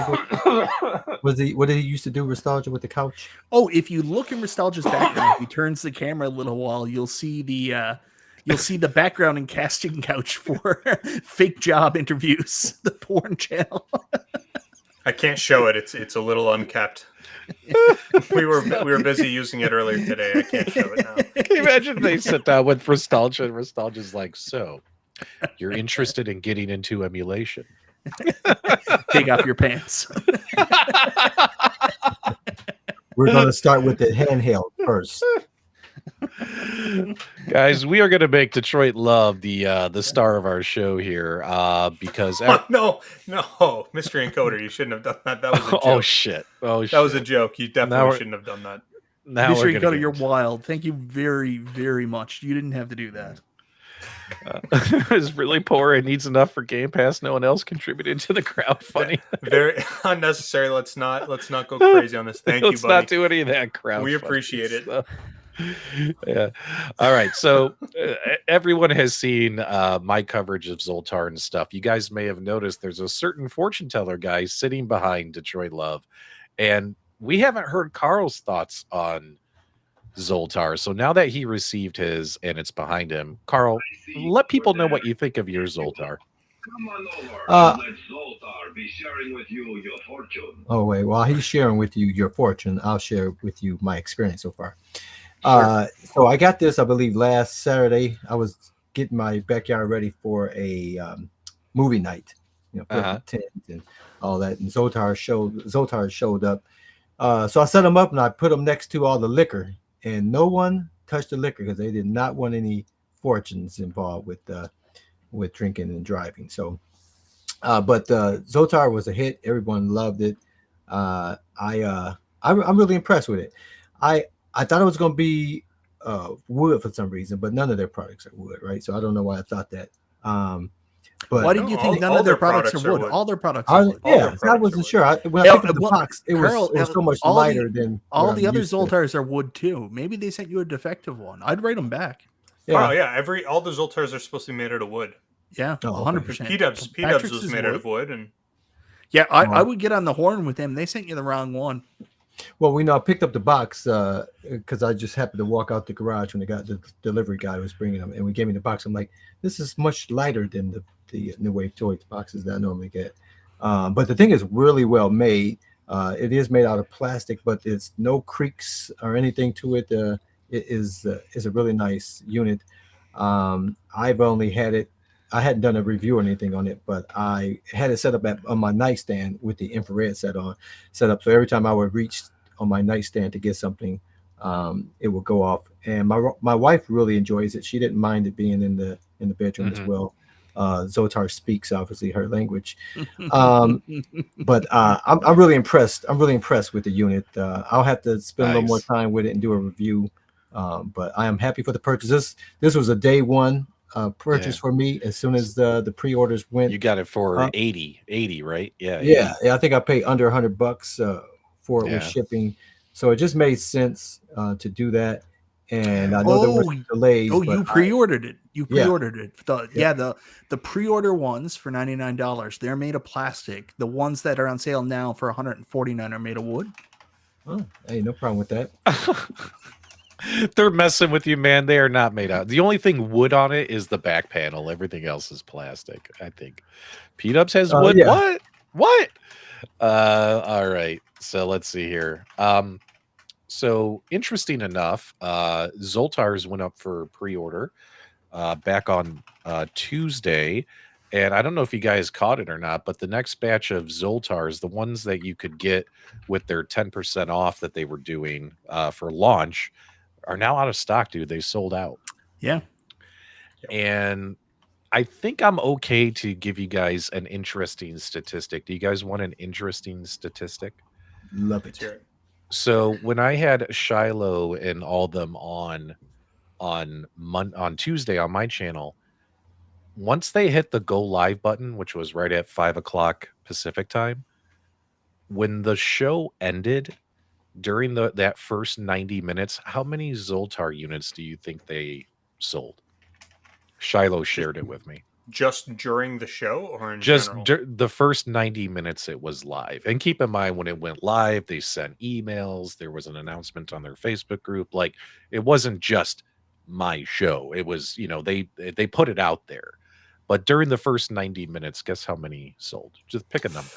What did he used to do, Nostalgia, with the couch? Oh, if you look in Nostalgia's background, he turns the camera a little while, you'll see the background and casting couch for fake job interviews, the porn channel. I can't show it. It's a little unkept. we were busy using it earlier today. I can't show it now. Can you imagine if they sit down with Nostalgia and Nostalgia's like, so you're interested in getting into emulation? Take off your pants. We're going to start with the handheld first. Guys, we are going to make Detroit Love the star of our show here because no, mystery encoder, you shouldn't have done that. That was a joke. Oh shit, that was a joke. You definitely shouldn't have done that. Mystery encoder, you're wild. Thank you very, very much. You didn't have to do that. It's really poor and needs enough for Game Pass. No one else contributed to the crowdfunding. Very unnecessary. Let's not go crazy on this. Thank you, buddy. Let's not do any of that crowdfunding. We appreciate it. Stuff. Yeah. All right. So everyone has seen my coverage of Zoltar and stuff. You guys may have noticed there's a certain fortune teller guy sitting behind Detroit Love, and we haven't heard Carl's thoughts on Zoltar. So now that he received his and it's behind him, Carl, let people know what you think of your Zoltar. Come on over and let Zoltar be sharing with you your fortune. Oh wait, while he's sharing with you your fortune, I'll share with you my experience so far. Sure. So I got this, I believe, last Saturday. I was getting my backyard ready for a movie night, tent and all that. And Zoltar showed up. So I set them up and I put them next to all the liquor, and no one touched the liquor because they did not want any fortunes involved with drinking and driving. So, but Zoltar was a hit. Everyone loved it. I'm really impressed with it. I thought it was going to be wood for some reason, but none of their products are wood, right? So I don't know why I thought that. But why did you think none of their products are wood? All their products are wood. Yeah, I wasn't sure. When I picked up the box, it was so much lighter than all the other Zoltars are wood too. Maybe they sent you a defective one. I'd write them back. Yeah. Oh yeah, all the Zoltars are supposed to be made out of wood. Yeah, 100%. P-Dubs was made out of wood, and yeah, I would get on the horn with them. They sent you the wrong one. Well, I picked up the box because I just happened to walk out the garage when the delivery guy was bringing them, and we gave me the box. I'm like, this is much lighter than the New Wave Toys boxes that I normally get. But the thing is really well made. It is made out of plastic, but it's no creaks or anything to it. It is a really nice unit. I've only had it. I hadn't done a review or anything on it, but I had it set up on my nightstand with the infrared set up. So every time I would reach on my nightstand to get something, it would go off. And my wife really enjoys it. She didn't mind it being in the bedroom as well. Zoltar speaks obviously her language, but I'm really impressed. I'm really impressed with the unit. I'll have to spend a little more time with it and do a review. But I am happy for the purchase. This was a day one purchase for me as soon as the pre-orders went. You got it for up. 80, right? Yeah. Yeah, 80. I think I paid under $100 for it with Yeah. shipping, so it just made sense to do that. And I know there were Oh, delays, oh, but you pre-ordered it. You Yeah. pre-ordered it. The pre-order ones for $99, they're made of plastic. The ones that are on sale now for $149 are made of wood. oh, hey, no problem with that. They're messing with you, man. They are not made out. The only thing wood on it is the back panel. Everything else is plastic, I think. P-Dubs has wood. Yeah. What? All right. So let's see here. So interesting enough, Zoltars went up for pre-order back on Tuesday. And I don't know if you guys caught it or not, but the next batch of Zoltars, the ones that you could get with their 10% off that they were doing for launch, are now out of stock, dude. They sold out. Yeah. And I think I'm okay to give you guys an interesting statistic. Do you guys want an interesting statistic? Love Let's it. hear it. So when I had Shiloh and all them on Tuesday on my channel, once they hit the go live button, which was right at 5 o'clock Pacific time, when the show ended, during that first 90 minutes, how many Zoltar units do you think they sold? Shiloh shared it with me. Just during the show or in Just general? the first 90 minutes it was live. And keep in mind, when it went live, they sent emails. There was an announcement on their Facebook group. Like, it wasn't just my show. It was, they put it out there. But during the first 90 minutes, guess how many sold? Just pick a number.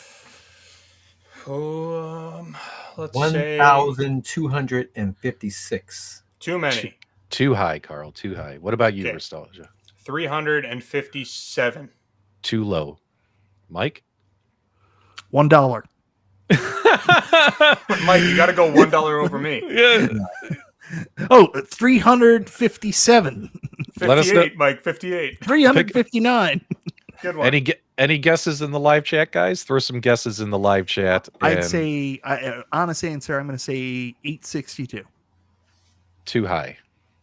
Let's say 1,256. too many. Too high, Carl. Too high. What about you, Okay. Nostalgia? 357. Too low. Mike? $1. Mike, you got to go $1 over me. Yeah. Oh, 357. Let us know. 58, Mike. 58. 359. Good one. Any guesses in the live chat, guys? Throw some guesses in the live chat. I'd say, honest answer, I'm going to say 862. Too high.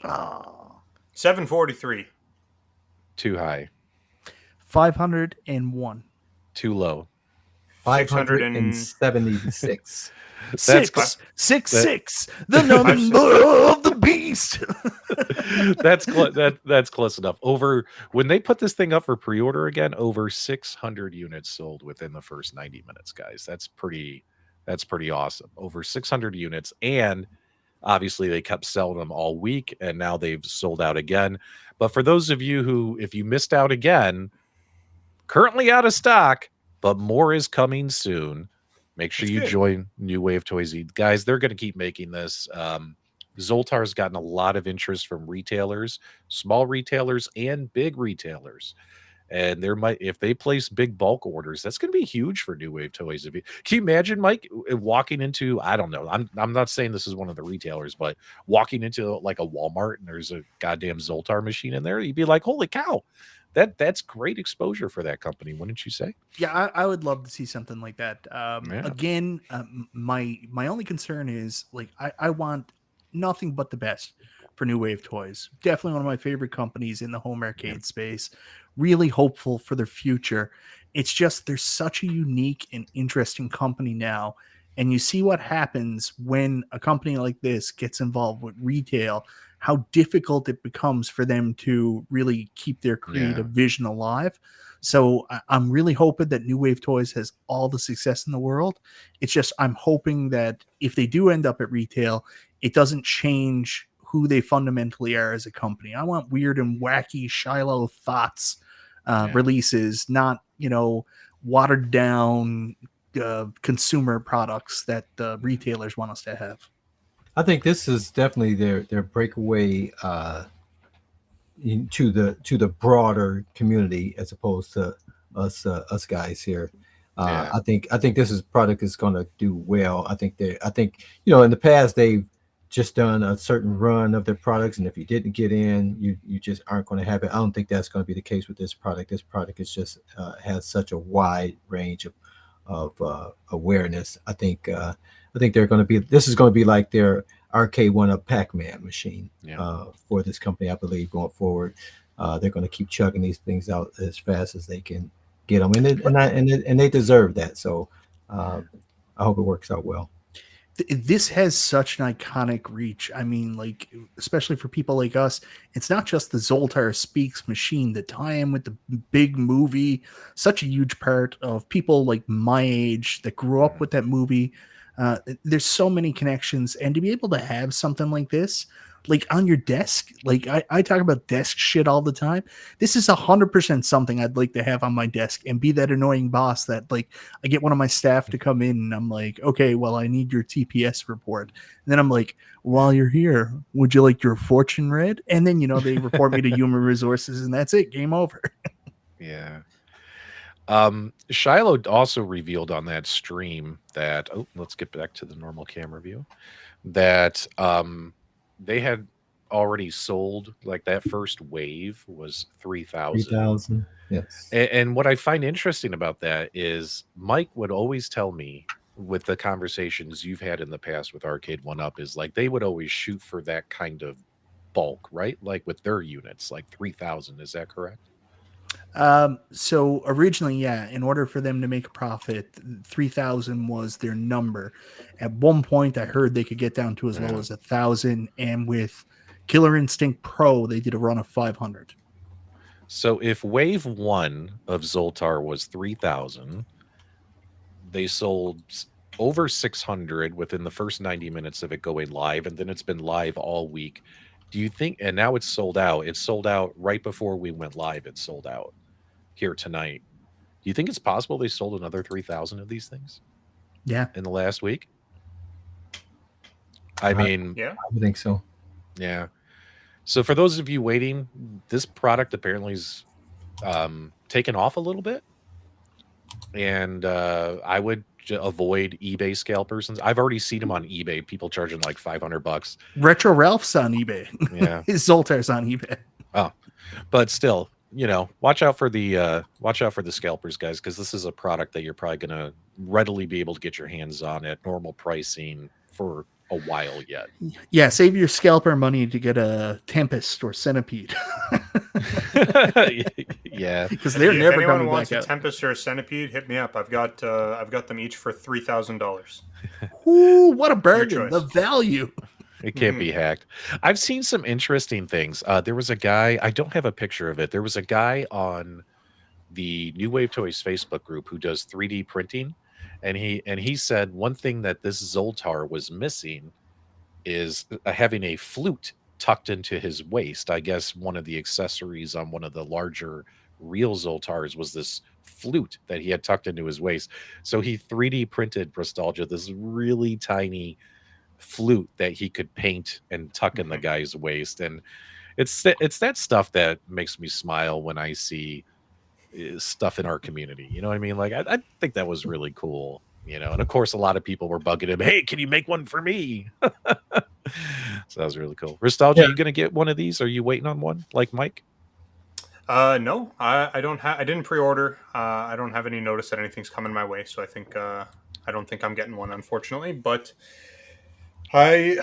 Oh. 743. Too high. 501. Too low. 576. That's six. The number of the beast. that's close enough. When they put this thing up for pre-order again, over 600 units sold within the first 90 minutes, guys. That's pretty awesome. Over 600 units, and obviously they kept selling them all week, and now they've sold out again. But for those of you who, if you missed out again, currently out of stock, but more is coming soon. Make sure you join New Wave Toys. Guys, they're going to keep making this. Zoltar's gotten a lot of interest from retailers, small retailers and big retailers. And if they place big bulk orders, that's going to be huge for New Wave Toys. Can you imagine, Mike, walking into, I don't know, I'm not saying this is one of the retailers, but walking into like a Walmart and there's a goddamn Zoltar machine in there, you'd be like, holy cow, that's great exposure for that company, wouldn't you say? Yeah, I would love to see something like that. Yeah. Again, my only concern is, like, I want nothing but the best for New Wave Toys. Definitely one of my favorite companies in the home arcade space. Really hopeful for their future. It's just they're such a unique and interesting company now. And you see what happens when a company like this gets involved with retail, how difficult it becomes for them to really keep their creative vision alive. So I'm really hoping that New Wave Toys has all the success in the world. It's just I'm hoping that if they do end up at retail, it doesn't change who they fundamentally are as a company. I want weird and wacky Shiloh thoughts releases, not, watered down consumer products that the retailers want us to have. I think this is definitely their breakaway to the broader community as opposed to us guys here. I think this product is going to do well. I think in the past they've just done a certain run of their products, and if you didn't get in, you just aren't going to have it. I don't think that's going to be the case with this product. This product is just has such a wide range of awareness. I think they're going to be. This is going to be like their arcade one-up Pac-Man machine for this company, I believe, going forward. they're going to keep chugging these things out as fast as they can get them, and they deserve that. So I hope it works out well. This has such an iconic reach. I mean, like, especially for people like us, it's not just the Zoltar Speaks machine. The tie-in with the big movie, such a huge part of people like my age that grew up with that movie. There's so many connections, and to be able to have something like this, like on your desk, like I talk about desk shit all the time. This is 100% something I'd like to have on my desk and be that annoying boss that, like, I get one of my staff to come in and I'm like, okay, well, I need your TPS report. And then I'm like, while you're here, would you like your fortune read? And then, they report me to human resources and that's it. Game over. Yeah. Shiloh also revealed on that stream that, let's get back to the normal camera view, that they had already sold, like, that first wave was 3,000. 3,000. Yes. And what I find interesting about that is Mike would always tell me, with the conversations you've had in the past with Arcade 1-Up, is like they would always shoot for that kind of bulk, right? Like with their units, like 3,000. Is that correct? So originally, yeah, in order for them to make a profit, 3,000 was their number. At one point, I heard they could get down to as low as 1,000, and with Killer Instinct Pro, they did a run of 500. So if wave 1 of Zoltar was 3,000, they sold over 600 within the first 90 minutes of it going live, and then it's been live all week. Do you think, and now it's sold out, right before we went live, it sold out here tonight. Do you think it's possible they sold another 3,000 of these things? Yeah. In the last week? I mean, yeah, I would think so. Yeah. So for those of you waiting, this product apparently is taken off a little bit. And I would avoid eBay scalpers. I've already seen them on eBay. People charging like $500. Retro Ralph's on eBay. Yeah. His Zoltar's on eBay. Oh, but still, watch out for the scalpers, guys, because this is a product that you're probably going to readily be able to get your hands on at normal pricing for a while yet. Yeah, save your scalper money to get a Tempest or Centipede. Yeah, because they're if never anyone coming wants back a out. Tempest or a Centipede, hit me up. I've got them each for $3,000. Ooh, what a bargain! choice. The value. It can't be hacked. I've seen some interesting things. There was a guy, I don't have a picture of it. There was a guy on the New Wave Toys Facebook group who does 3D printing. And he said one thing that this Zoltar was missing is having a flute tucked into his waist. I guess one of the accessories on one of the larger real Zoltars was this flute that he had tucked into his waist. So he 3D printed Nostalgia, this really tiny flute that he could paint and tuck in the guy's waist. And it's that stuff that makes me smile when I see stuff in our community. You know what I mean? Like, I think that was really cool, and of course a lot of people were bugging him, hey, can you make one for me? So that was really cool. Nostalgia, you gonna get one of these? Are you waiting on one like Mike? No, I don't have. I didn't pre-order. I don't have any notice that anything's coming my way, so I think I don't think I'm getting one, unfortunately. But I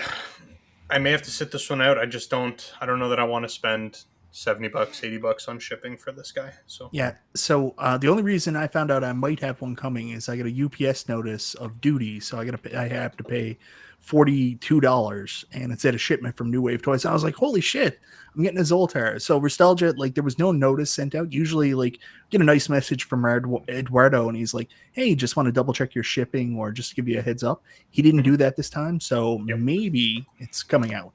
may have to sit this one out. I don't know that I want to spend $70, $80 on shipping for this guy. So yeah. So the only reason I found out I might have one coming is I got a UPS notice of duty, so I have to pay $42, and it said a shipment from New Wave Toys. I was like, holy shit, I'm getting a Zoltar. So Nostalgia, like, there was no notice sent out. Usually, like, get a nice message from Eduardo, and he's like, hey, just want to double check your shipping or just give you a heads up. He didn't do that this time, so maybe it's coming out.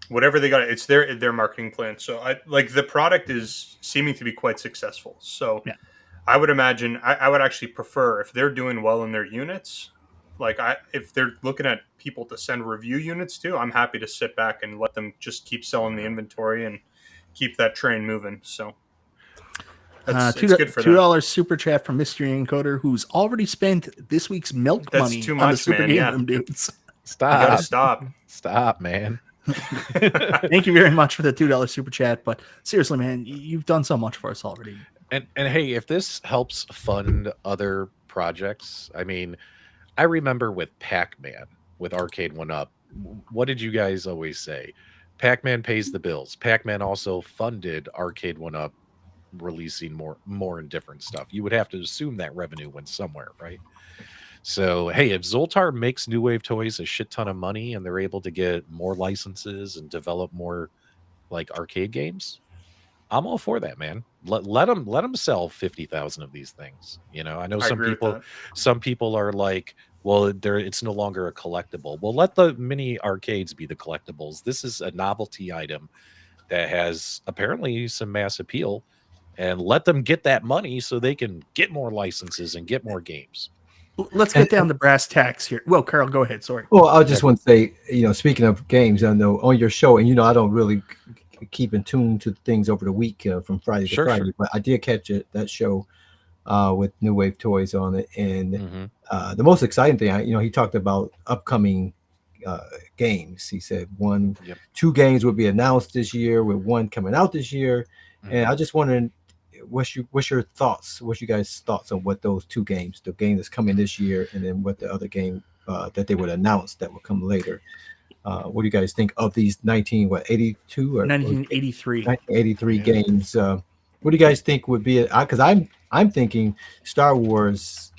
Whatever they got, it's their marketing plan. So the product is seeming to be quite successful. So I would imagine I would actually prefer, if they're doing well in their units, if they're looking at people to send review units to, I'm happy to sit back and let them just keep selling the inventory and keep that train moving. So it's good for them. $2 super chat from Mystery Encoder, who's already spent this week's milk money too on the much, Super man. Game Yeah. Room dudes. Stop. You gotta stop. Stop, man. Thank you very much for the $2 super chat. But seriously, man, you've done so much for us already. And hey, if this helps fund other projects, I mean, I remember with Pac-Man, with Arcade 1-Up, what did you guys always say? Pac-Man pays the bills. Pac-Man also funded Arcade 1-Up releasing more and different stuff. You would have to assume that revenue went somewhere, right? So, hey, if Zoltar makes New Wave Toys a shit ton of money and they're able to get more licenses and develop more like arcade games, I'm all for that, man. Let them sell 50,000 of these things. You know, I know I agree with that. some people are like, well, it's no longer a collectible. Well, let the mini arcades be the collectibles. This is a novelty item that has apparently some mass appeal, and let them get that money so they can get more licenses and get more games. Let's get down to brass tacks here. Well, Carl, go ahead. Sorry. Well, I just want to say, speaking of games, I know on your show, and I don't really keep in tune to things over the week from Friday to Friday, but I did catch that show with New Wave Toys on it, and the most exciting thing, he talked about upcoming games. He said two games would be announced this year, with one coming out this year, and I just wondering, what's your thoughts? What's you guys' thoughts on what those two games, the game that's coming this year, and then what the other game that they would announce that will come later? What do you guys think of these 1982 or 1983 games? What do you guys think would be? Because I'm thinking Star Wars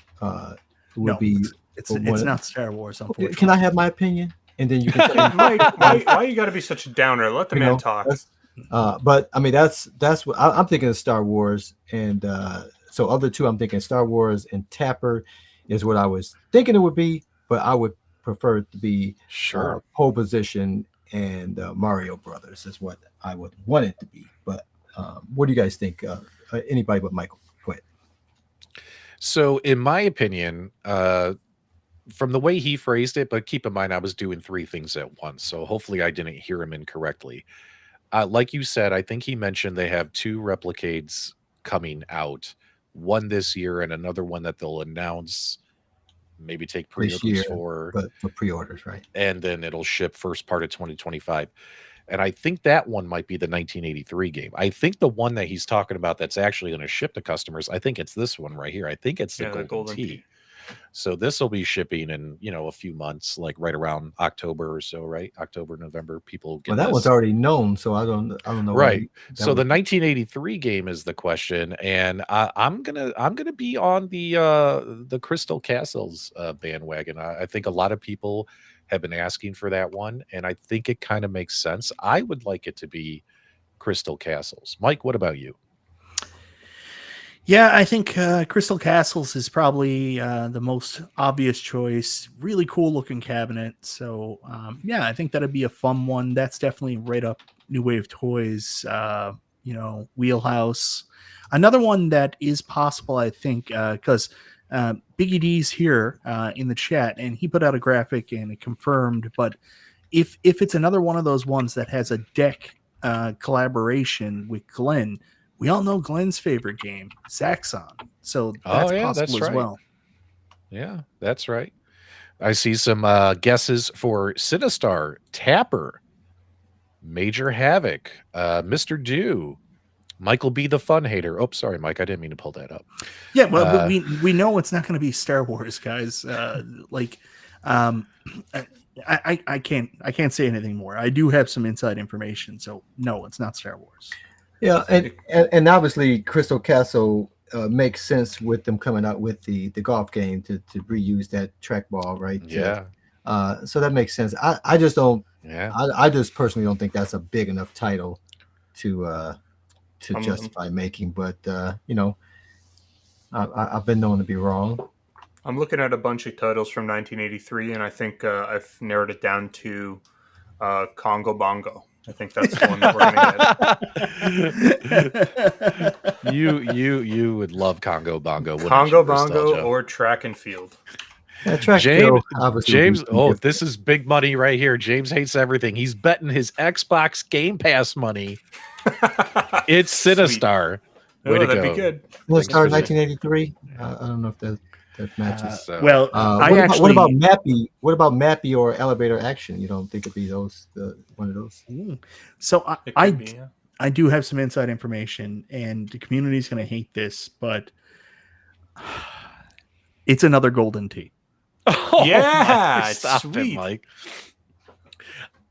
would be. It's not Star Wars. Unfortunately, can I have my opinion? And then you can say, Mike, why you got to be such a downer? Let the man talk. But I mean, that's what I'm thinking of Star Wars, and so other two, I'm thinking Star Wars and Tapper is what I was thinking it would be, but I would prefer it to be Pole Position and Mario Brothers is what I would want it to be. But what do you guys think? Anybody but Michael, go ahead. So, in my opinion, from the way he phrased it, but keep in mind I was doing three things at once, so hopefully I didn't hear him incorrectly. Like you said, I think he mentioned they have two replicades coming out, one this year and another one that they'll announce, maybe take pre-orders but for pre-orders, right? And then it'll ship first part of 2025. And I think that one might be the 1983 game. I think the one that he's talking about that's actually going to ship to customers, I think it's this one right here. I think it's the Golden Tee. So this will be shipping in, a few months, like right around October or so, right? October, November, people get that one's already known, so I don't know. Right. So the 1983 game is the question, and I'm gonna be on the Crystal Castles bandwagon. I think a lot of people have been asking for that one, and I think it kind of makes sense. I would like it to be Crystal Castles. Mike, what about you? Yeah, I think Crystal Castles is probably the most obvious choice. Really cool looking cabinet. So, I think that'd be a fun one. That's definitely right up New Wave Toys, wheelhouse. Another one that is possible, I think, because Biggie D's here in the chat, and he put out a graphic and it confirmed. But if it's another one of those ones that has a deck collaboration with Glenn, we all know Glenn's favorite game, Zaxxon. So that's possible as well. Yeah, that's right. I see some guesses for Sinistar, Tapper, Major Havoc, Mr. Dew, Michael B. the Fun Hater. Oh, sorry, Mike. I didn't mean to pull that up. Yeah, well, we know it's not going to be Star Wars, guys. I can't say anything more. I do have some inside information, so no, it's not Star Wars. Yeah, and obviously Crystal Castle makes sense with them coming out with the golf game to reuse that trackball, right? Yeah. So that makes sense. I just don't. Yeah. I just personally don't think that's a big enough title to justify making. But I've been known to be wrong. I'm looking at a bunch of titles from 1983, and I think I've narrowed it down to Congo Bongo. I think that's the one that we're going to get. You would love Congo Bongo. Congo Bongo or Track and Field. Yeah, James. Oh, this is big money right here. James hates everything. He's betting his Xbox Game Pass money. It's Sinistar. Way to that'd go. be good. Sinistar 1983. I don't know if that matches. What about Mappy? What about Mappy or Elevator Action? You don't think it'd be those one of those? So I do have some inside information, and the community's going to hate this, but it's another Golden Tee. Oh, yeah, stop sweet. it, Mike.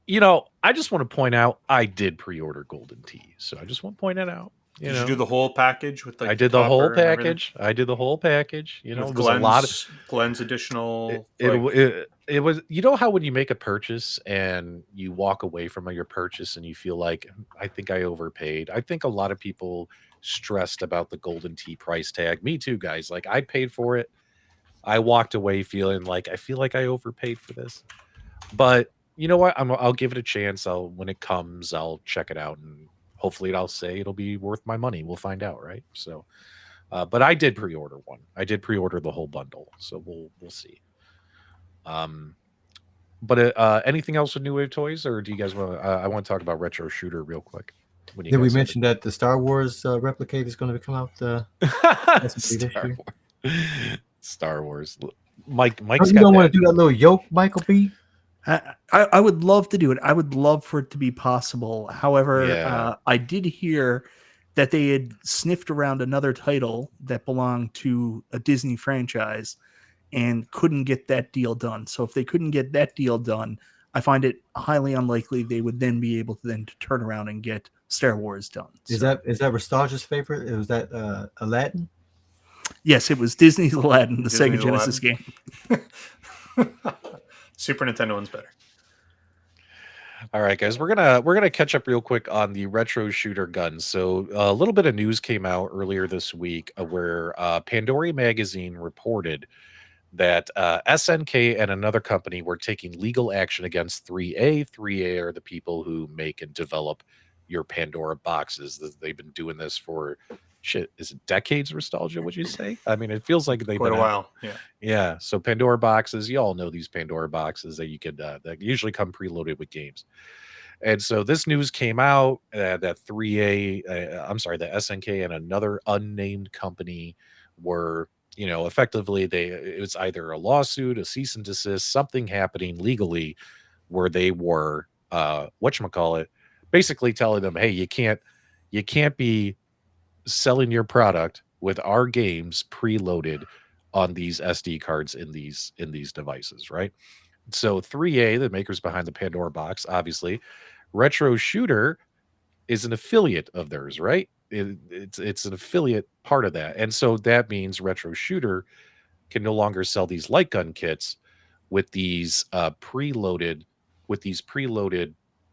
I just want to point out I did pre-order Golden Tee, so I just want to point it out. Did you do the whole package with like I did the whole topper and everything? package. I did the whole package. With It was a lot. Glenn's additional. It was, how when you make a purchase and you walk away from your purchase and you feel like, I think I overpaid. I think a lot of people stressed about the Golden Tee price tag. Me too, guys. Like, I paid for it. I walked away feeling like, I feel like I overpaid for this. But you know what? I'll give it a chance. When it comes, I'll check it out, and hopefully I'll say it'll be worth my money. We'll find out, right? So, but I did pre-order one. I did pre-order the whole bundle, so we'll see. But anything else with New Wave Toys, or do you guys want? I want to talk about Retro Shooter real quick. Did we mention that the Star Wars Replicate is going to come out? Star Wars. Mike's you don't want to do that little yoke, Michael B? I would love to do it. I would love for it to be possible. However, I did hear that they had sniffed around another title that belonged to a Disney franchise and couldn't get that deal done. So if they couldn't get that deal done, I find it highly unlikely they would then be able to turn around and get Star Wars done. Is that Nostalgia's favorite? Was that Aladdin? Yes, it was Disney's Aladdin, the Sega Genesis game. Super Nintendo one's better. All right, guys, we're gonna catch up real quick on the Retro Shooter guns. So a little bit of news came out earlier this week where Pandora magazine reported that SNK and another company were taking legal action against 3A. 3A are the people who make and develop your Pandora boxes. They've been doing this for is it decades, Nostalgia, would you say? I mean, it feels like they've quite been a while. Yeah. So Pandora boxes, you all know these Pandora boxes that you could that usually come preloaded with games. And so this news came out that 3A, that SNK and another unnamed company were, effectively it was either a lawsuit, a cease and desist, something happening legally where they were whatchamacallit, basically telling them, hey, you can't be selling your product with our games preloaded on these SD cards in these devices, right? So 3A, the makers behind the Pandora box, obviously, Retro Shooter is an affiliate of theirs, right? It's an affiliate part of that, and so that means Retro Shooter can no longer sell these light gun kits with these preloaded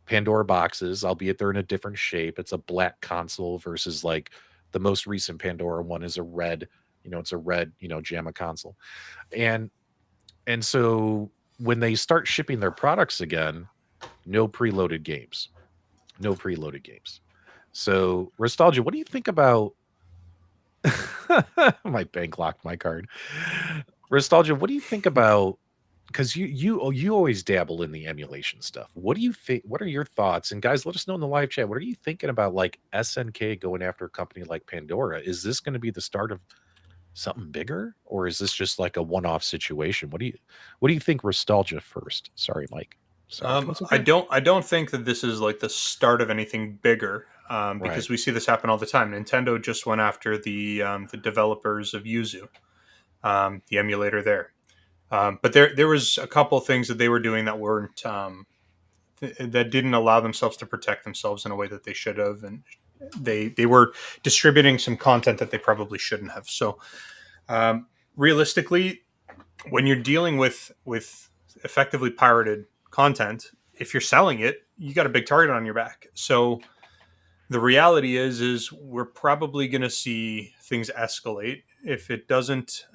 Pandora boxes, albeit they're in a different shape. It's a black console versus like the most recent Pandora one is a red, it's a red, JAMA console. And so when they start shipping their products again, no preloaded games. So Nostalgia, what do you think about my bank locked my card? Nostalgia, what do you think about, because you always dabble in the emulation stuff. What do you think? What are your thoughts? And guys, let us know in the live chat. What are you thinking about, like SNK going after a company like Pandora? Is this going to be the start of something bigger, or is this just like a one-off situation? What do you think, Nostalgia first? Sorry, Mike. Okay. I don't think that this is like the start of anything bigger, because we see this happen all the time. Nintendo just went after the developers of Yuzu, the emulator there. But there was a couple things that they were doing that weren't that didn't allow themselves to protect themselves in a way that they should have, and they were distributing some content that they probably shouldn't have. So realistically, when you're dealing with effectively pirated content, if you're selling it, you got a big target on your back. So the reality is we're probably going to see things escalate if it doesn't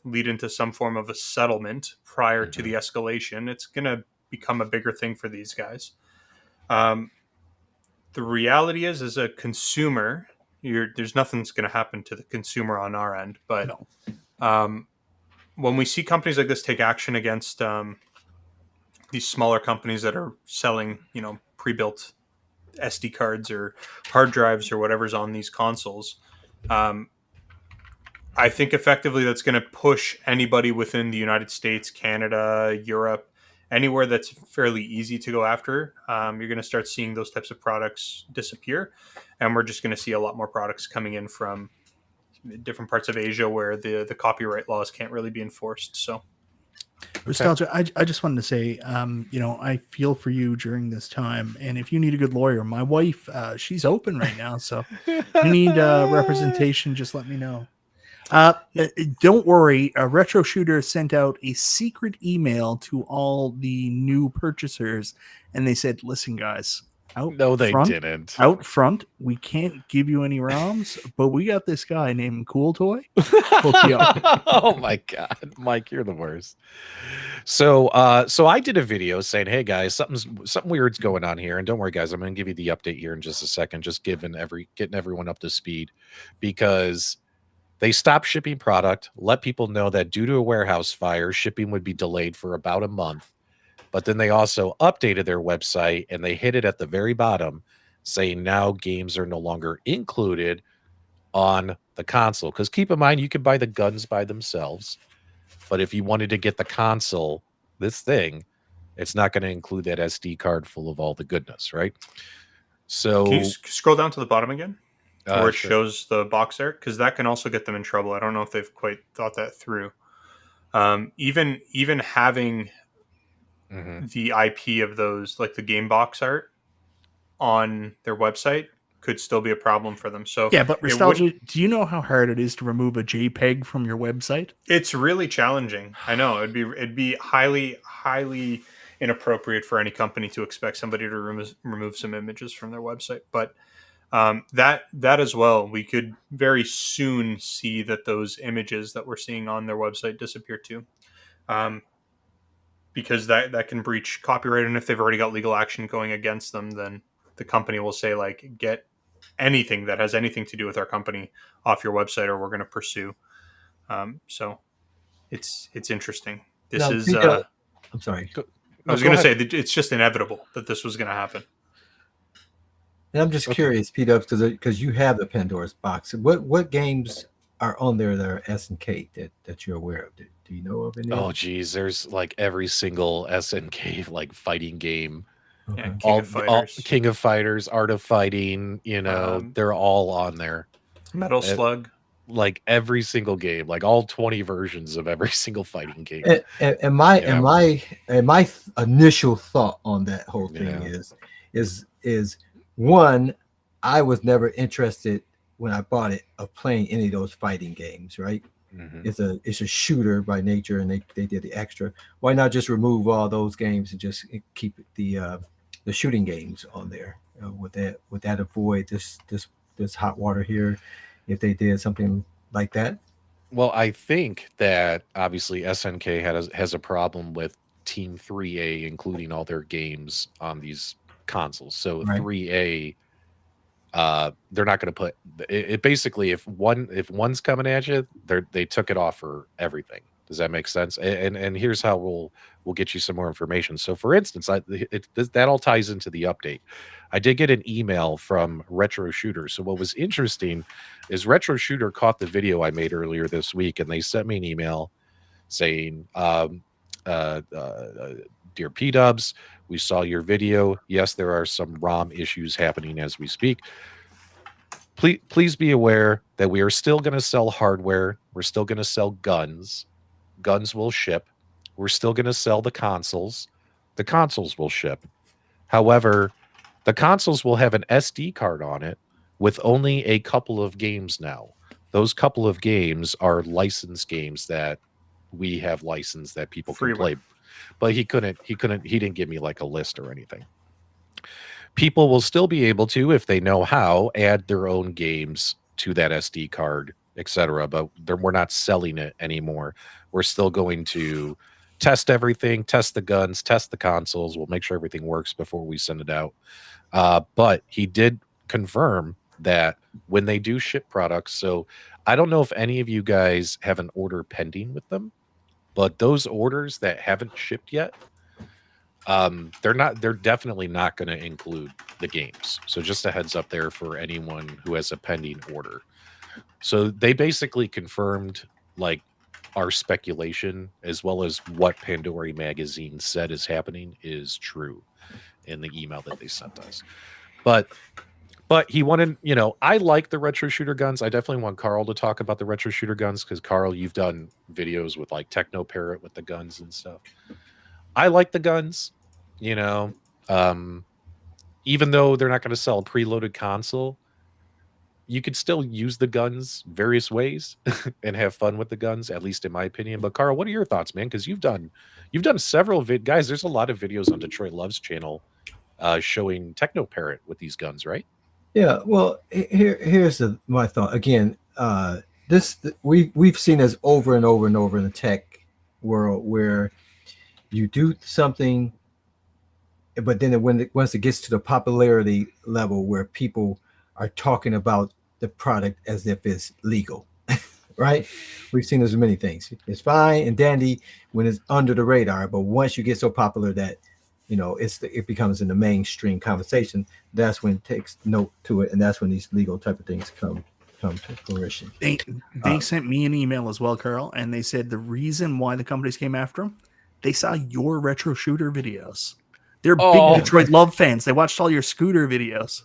lead into some form of a settlement prior to the escalation. It's going to become a bigger thing for these guys. The reality is, as a consumer, there's nothing that's going to happen to the consumer on our end. But when we see companies like this take action against these smaller companies that are selling, pre-built SD cards or hard drives or whatever's on these consoles, I think effectively that's going to push anybody within the United States, Canada, Europe, anywhere that's fairly easy to go after. You're going to start seeing those types of products disappear, and we're just going to see a lot more products coming in from different parts of Asia where the copyright laws can't really be enforced. So Nostalgia, I just wanted to say, I feel for you during this time, and if you need a good lawyer, my wife, she's open right now, so if you need representation, just let me know. Don't worry, a Retro Shooter sent out a secret email to all the new purchasers, and they said, "Listen, guys, No, they didn't. Out front, we can't give you any ROMs, but we got this guy named Cool Toy. Hook you up." Oh my God, Mike, you're the worst. So I did a video saying, "Hey guys, something weird's going on here." And don't worry, guys, I'm going to give you the update here in just a second. Just getting everyone up to speed, because they stopped shipping product. Let people know that due to a warehouse fire, shipping would be delayed for about a month. But then they also updated their website, and they hit it at the very bottom, saying now games are no longer included on the console. Because keep in mind, you can buy the guns by themselves, but if you wanted to get the console, this thing, it's not going to include that SD card full of all the goodness, right? So Can you scroll down to the bottom again, where it sure. shows the box art? Because that can also get them in trouble. I don't know if they've quite thought that through. Even having the IP of those, like the game box art, on their website could still be a problem for them. So Yeah, but Nostalgia, do you know how hard it is to remove a JPEG from your website? it's really challenging. I know it'd be highly inappropriate for any company to expect somebody to remove some images from their website. But that as well, we could very soon see that those images that we're seeing on their website disappear too. Because that can breach copyright, and if they've already got legal action going against them, then the company will say, like, get anything that has anything to do with our company off your website, or we're going to pursue. So it's interesting. This Now, is. Peter, I'm sorry. I was going to say that it's just inevitable that this was going to happen. And I'm just curious, P-Dubs, because you have the Pandora's box. What games are on there that are S&K that you're aware of? Do you know of any? Oh geez, there's like every single SNK like fighting game. Yeah, all Fighters. King of Fighters, Art of Fighting, they're all on there. Metal Slug. Like every single game, like all 20 versions of every single fighting game. And my initial thought on that whole thing is one, I was never interested when I bought it of playing any of those fighting games, right? Mm-hmm. It's a shooter by nature, and they did the extra. Why not just remove all those games and just keep the shooting games on there? Would that avoid this hot water here if they did something like that? Well, I think that obviously SNK has a problem with Team 3A including all their games on these consoles. So right. 3A, they're not going to put it. Basically, if one's coming at you, they took it off for everything. Does that make sense? And here's how we'll get you some more information. So, for instance, that all ties into the update. I did get an email from Retro Shooter. So what was interesting is Retro Shooter caught the video I made earlier this week, and they sent me an email saying, "Dear P-Dubs, we saw your video. Yes, there are some ROM issues happening as we speak. Please be aware that we are still going to sell hardware. We're still going to sell guns. Guns will ship. We're still going to sell the consoles. The consoles will ship. However, the consoles will have an SD card on it with only a couple of games now. Those couple of games are licensed games that we have licensed that people can play." But he didn't give me like a list or anything. People will still be able to, if they know how, add their own games to that SD card, etc. But we're not selling it anymore. We're still going to test everything, test the guns, test the consoles. We'll make sure everything works before we send it out. But he did confirm that when they do ship products, so I don't know if any of you guys have an order pending with them, but those orders that haven't shipped yet, they're definitely not going to include the games. So just a heads up there for anyone who has a pending order. So they basically confirmed like our speculation, as well as what Pandora Magazine said is happening, is true in the email that they sent us. But But he wanted, I like the retro shooter guns. I definitely want Carl to talk about the retro shooter guns because Carl, you've done videos with like Techno Parrot with the guns and stuff. I like the guns, um, even though they're not going to sell a preloaded console, you could still use the guns various ways and have fun with the guns, at least in my opinion. But Carl, what are your thoughts, man? Because you've done several guys. There's a lot of videos on Detroit Love's channel showing Techno Parrot with these guns, right? Yeah, well, here's my thought. Again, we've seen this over and over and over in the tech world where you do something, but then once it gets to the popularity level where people are talking about the product as if it's legal, right? We've seen this with many things. It's fine and dandy when it's under the radar, but once you get so popular that it becomes in the mainstream conversation, that's when it takes note to it, and that's when these legal type of things come to fruition. They sent me an email as well, Carl, and they said the reason why the companies came after them, they saw your retro shooter videos. They're big Detroit Love fans. They watched all your scooter videos.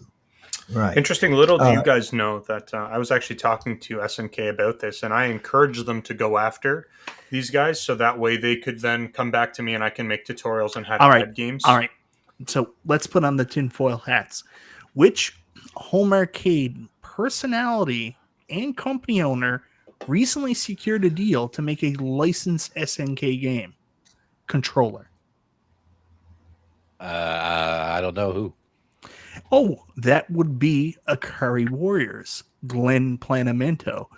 Right. Interesting. Little do you guys know that I was actually talking to SNK about this, and I encouraged them to go after these guys so that way they could then come back to me and I can make tutorials on how to add games. All right. So let's put on the tinfoil hats. Which home arcade personality and company owner recently secured a deal to make a licensed SNK game? Controller. I don't know who. Oh, that would be Akari Warriors, Glenn Planamento.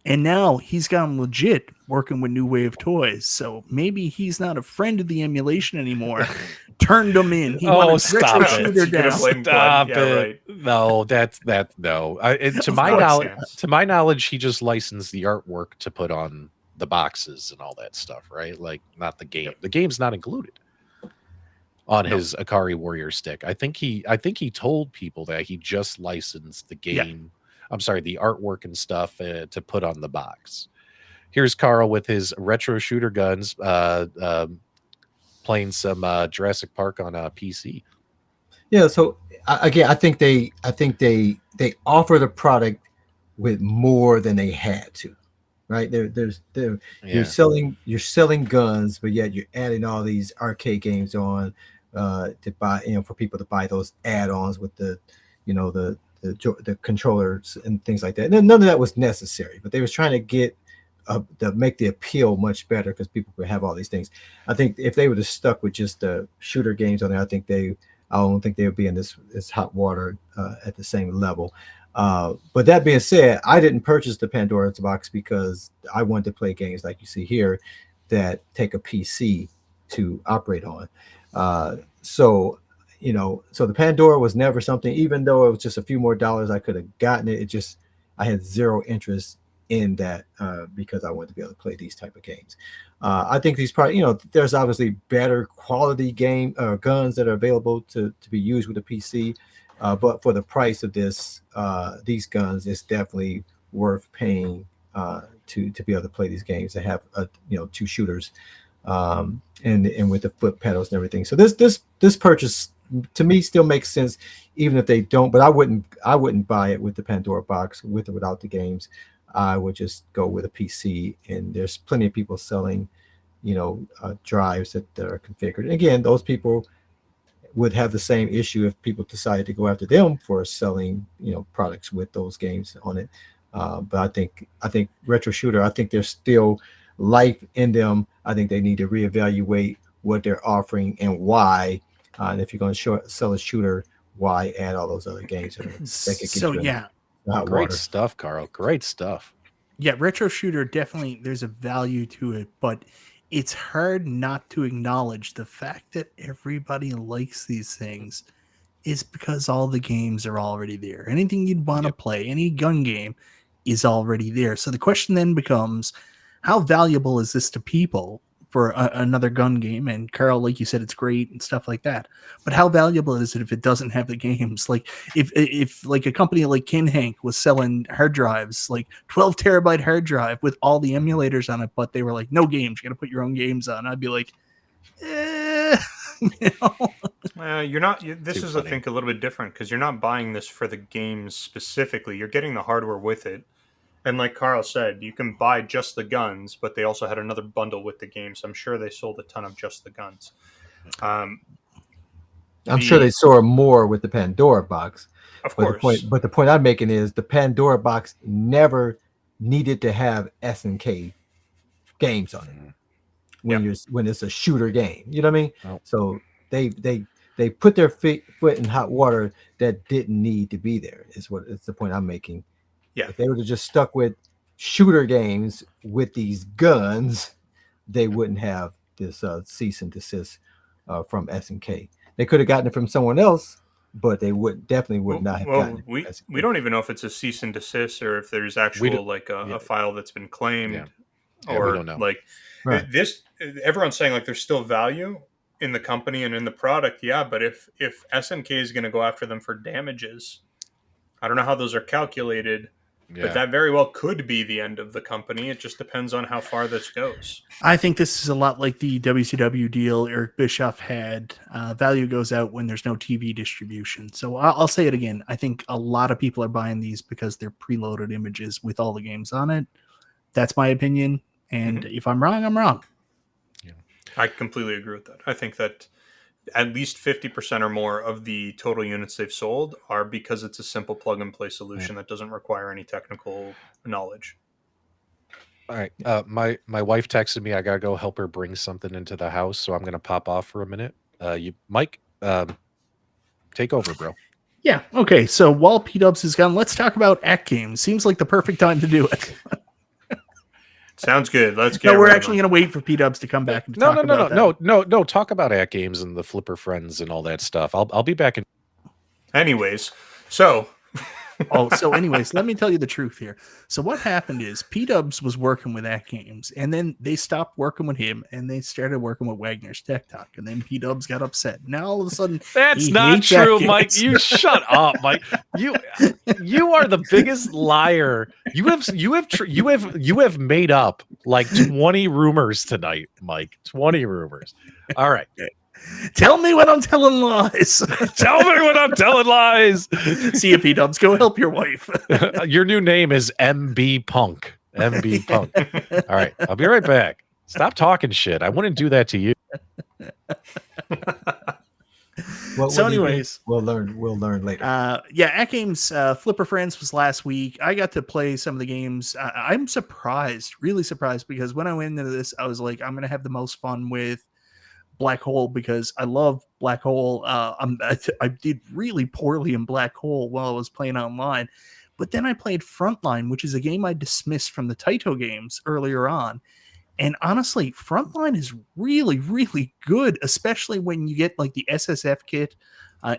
And now he's gotten legit working with New Wave Toys. So maybe he's not a friend of the emulation anymore. Turned him in. He wanted stop retro it. shooter down. Stop Yeah, it. right. No, no. To my knowledge, he just licensed the artwork to put on the boxes and all that stuff, right? Like not the game. The game's not included on his Akari Warrior stick. I think he told people that he just licensed the game. Yeah. I'm sorry, the artwork and stuff to put on the box. Here's Carl with his retro shooter guns, playing some Jurassic Park on a PC. Yeah. So again, I think they offer the product with more than they had to, right? You're selling guns, but yet you're adding all these arcade games on to buy, for people to buy those add-ons with the controllers and things like that. And none of that was necessary, but they was trying to get to make the appeal much better because people could have all these things. I think if they would have stuck with just the shooter games on there, I don't think they would be in this hot water at the same level. But that being said, I didn't purchase the Pandora Box because I wanted to play games like you see here that take a PC to operate on. So the Pandora was never something, even though it was just a few more dollars, I could have gotten it. I had zero interest in that because I wanted to be able to play these type of games. I think these probably, there's obviously better quality guns that are available to be used with a PC. But for the price of these guns, it's definitely worth paying to be able to play these games that have two shooters and with the foot pedals and everything. So this purchase to me still makes sense, even if they don't. But I wouldn't buy it with the Pandora Box with or without the games. I would just go with a PC, and there's plenty of people selling, drives that are configured. And again, those people would have the same issue if people decided to go after them for selling, products with those games on it. But I think retro shooter, I think there's still life in them. I think they need to reevaluate what they're offering and why. And if you're going to sell a shooter, why add all those other games? Great stuff, Carl. Great stuff. Yeah, retro shooter, definitely there's a value to it, but it's hard not to acknowledge the fact that everybody likes these things is because all the games are already there. Anything you'd want to play, any gun game is already there. So the question then becomes, how valuable is this to people for another gun game? And Carl, like you said, it's great and stuff like that. But how valuable is it if it doesn't have the games? Like if like a company like Kinhank was selling hard drives, like 12 terabyte hard drive with all the emulators on it, but they were like, no games, you got to put your own games on. I'd be like, You're not. This Too is, funny. I think, a little bit different because you're not buying this for the games specifically. You're getting the hardware with it, and like Carl said, you can buy just the guns, but they also had another bundle with the game. So I'm sure they sold a ton of just the guns. I'm sure they saw more with the Pandora Box. Of But course. the point I'm making is the Pandora Box never needed to have SNK games on it when it's a shooter game. You know what I mean? Oh. So they put their foot in hot water that didn't need to be there. It's the point I'm making. Yeah. If they would have just stuck with shooter games with these guns, they wouldn't have this cease and desist from SNK. They could have gotten it from someone else, but they definitely would not have gotten it. We don't even know if it's a cease and desist or if there's actual like a file that's been claimed, or we don't know. Like this. Everyone's saying like there's still value in the company and in the product, but if SNK is going to go after them for damages, I don't know how those are calculated. But that very well could be the end of the company. It just depends on how far this goes. I think this is a lot like the WCW deal Eric Bischoff had. Value goes out when there's no TV distribution. So I'll say it again. I think a lot of people are buying these because they're preloaded images with all the games on it. That's my opinion. And if I'm wrong, I'm wrong. Yeah. I completely agree with that. I think that at least 50% or more of the total units they've sold are because it's a simple plug and play solution that doesn't require any technical knowledge. All right. My wife texted me. I gotta go help her bring something into the house, so I'm gonna pop off for a minute. Mike, take over, bro. Yeah. Okay. So while P-Dubs is gone, let's talk about AtGames. Seems like the perfect time to do it. Sounds good. Let's get. No, we're actually going to wait for P-Dubs to come back. And No. Talk about AtGames and the Flipper Friends and all that stuff. I'll be back in. Anyways, so. Anyways, let me tell you the truth here. So what happened is P-Dubs was working with AtGames, and then they stopped working with him, and they started working with Wagner's Tech Talk, and then P-Dubs got upset. Now all of a sudden, that's not true, Mike. You shut up, Mike. You are the biggest liar. You have made up like 20 rumors tonight, Mike. 20 rumors. All right. Tell me when I'm telling lies. Tell me when I'm telling lies. See you, P-Dubs. Go help your wife. Your new name is MB Punk. MB Punk. All right. I'll be right back. Stop talking shit. I wouldn't do that to you. Anyways, we'll learn later. AtGames Flipper Friends was last week. I got to play some of the games. I'm really surprised, because when I went into this, I was like, I'm going to have the most fun with Black Hole, because I love Black Hole. I did really poorly in Black Hole while I was playing online, but then I played Frontline, which is a game I dismissed from the Taito games earlier on. And honestly, Frontline is really, really good, especially when you get like the SSF kit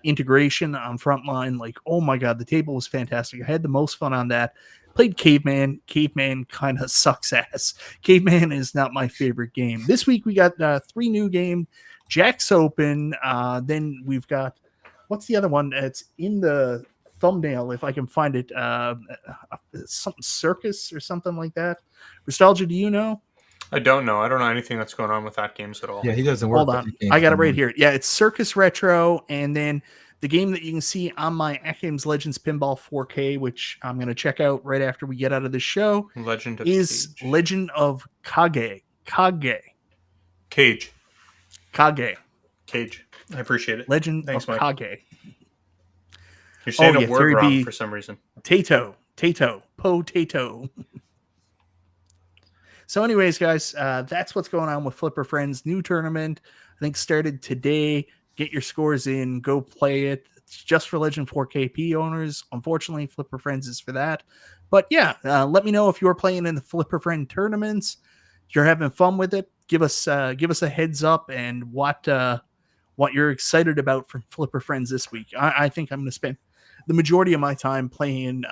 integration on Frontline. Like, oh my God, the table was fantastic. I had the most fun on that. Played Caveman. Caveman kind of sucks ass. Caveman is not my favorite game. This week we got 3 new games. Jack's Open. Then we've got, what's the other one? It's in the thumbnail if I can find it. Something Circus or something like that. Nostalgia, do you know? I don't know. I don't know anything that's going on with AtGames at all. Yeah, he doesn't work. Hold on. I got it right here. Yeah, it's Circus Retro, and then the game that you can see on my AtGames Legends Pinball 4K, which I'm going to check out right after we get out of the show, Legend of Kage. Cage. Kage. Cage. I appreciate it. Legend Thanks, of Mike. Kage. You're saying a word wrong for some reason. Tato. Potato. So anyways, guys, that's what's going on with Flipper Friends. New tournament, I think, started today. Get your scores in. Go play it. It's just for Legend 4KP owners. Unfortunately, Flipper Friends is for that. But yeah, let me know if you're playing in the Flipper Friend tournaments. If you're having fun with it, give us a heads up and what you're excited about from Flipper Friends this week. I think I'm going to spend the majority of my time playing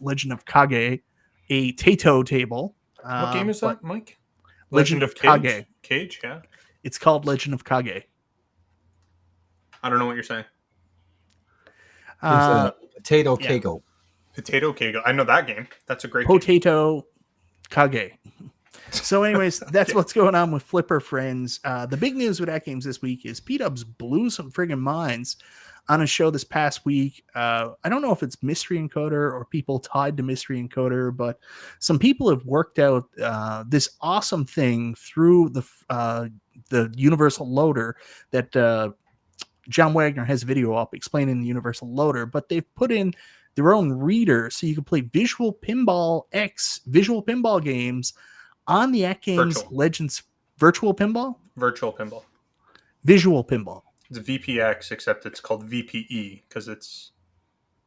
Legend of Kage, a Taito table. What game is that, Mike? Legend of Kage. Cage, yeah. It's called Legend of Kage. I don't know what you're saying. Potato Kago. Potato Kago. I know that game. That's a great Potato Kage. So, anyways, that's what's going on with Flipper Friends. The big news with AtGames this week is P-Dubs blew some friggin' minds on a show this past week. I don't know if it's Mystery Encoder or people tied to Mystery Encoder, but some people have worked out this awesome thing through the Universal Loader that John Wagner has a video up explaining the Universal Loader, but they've put in their own reader so you can play Visual Pinball games on the AtGames Legends Virtual Pinball? Virtual Pinball. Visual Pinball. It's VPX, except it's called VPE because it's...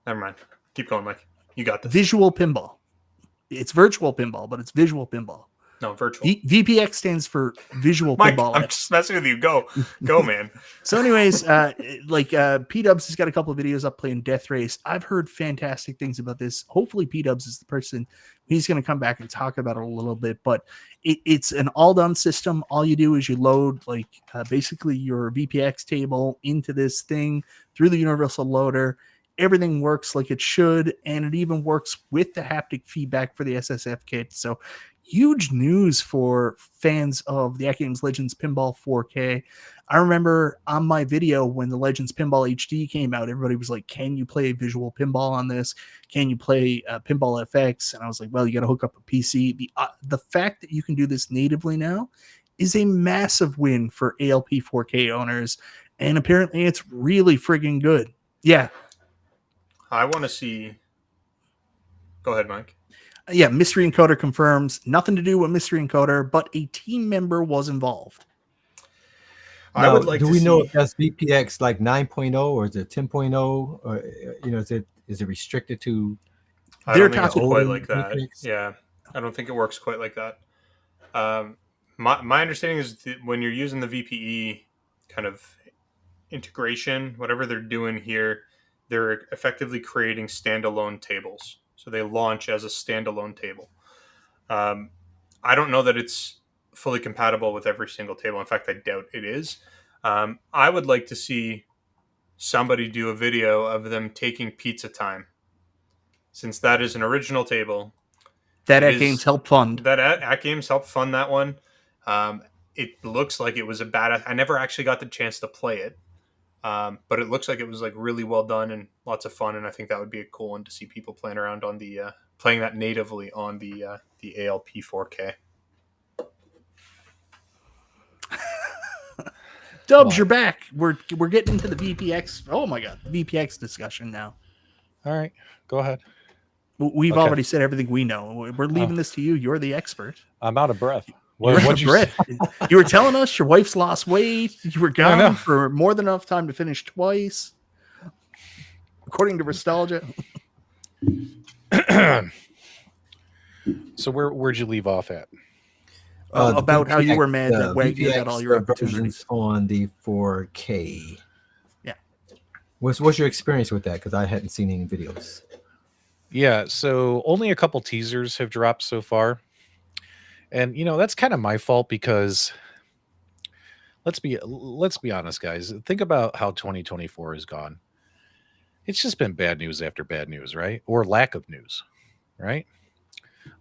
Never mind. Keep going, Mike. You got this. Visual Pinball. It's Virtual Pinball, but it's Visual Pinball. No, virtual. VPX stands for Visual Mike, Pinball. I'm just messing with you. Go, man. So, anyways, P-Dubs has got a couple of videos up playing Death Race. I've heard fantastic things about this. Hopefully, P-Dubs is the person. He's going to come back and talk about it a little bit, but it's an all-done system. All you do is you load basically your VPX table into this thing through the Universal Loader. Everything works like it should, and it even works with the haptic feedback for the SSF kit. So, huge news for fans of the AtGames Legends Pinball 4K. I remember on my video when the Legends Pinball HD came out, everybody was like, can you play Visual Pinball on this? Can you play Pinball FX? And I was like, well, you got to hook up a PC. The fact that you can do this natively now is a massive win for ALP 4K owners, and apparently it's really friggin' good. Yeah. I want to see... Go ahead, Mike. Yeah, Mystery Encoder confirms nothing to do with Mystery Encoder, but a team member was involved. Now, I would like. Do we know if that's VPX like 9.0 or is it 10.0 or is it restricted to? I don't think it's quite like that. VPX? Yeah, I don't think it works quite like that. My understanding is that when you're using the VPE kind of integration, whatever they're doing here, they're effectively creating standalone tables. So they launch as a standalone table. I don't know that it's fully compatible with every single table. In fact, I doubt it is. I would like to see somebody do a video of them taking pizza time, since that is an original table. That AtGames helped fund. That AtGames helped fund that one. It looks like it was a bad... I never actually got the chance to play it. But it looks like it was like really well done and lots of fun, and I think that would be a cool one to see people playing around on the playing that natively on the ALP 4K. Dubs, you're back. We're getting into the VPX. Oh my god, VPX discussion now. All right, go ahead. We've already said everything we know. We're leaving this to you. You're the expert. I'm out of breath. You were telling us your wife's lost weight. You were gone for more than enough time to finish twice, according to Nostalgia. So where'd you leave off at? About how you were mad that Wagner got all your versions on the 4K. Yeah. What's your experience with that? Because I hadn't seen any videos. Yeah, so only a couple teasers have dropped so far. And that's kind of my fault because let's be honest, guys. Think about how 2024 has gone. It's just been bad news after bad news, right? Or lack of news, right?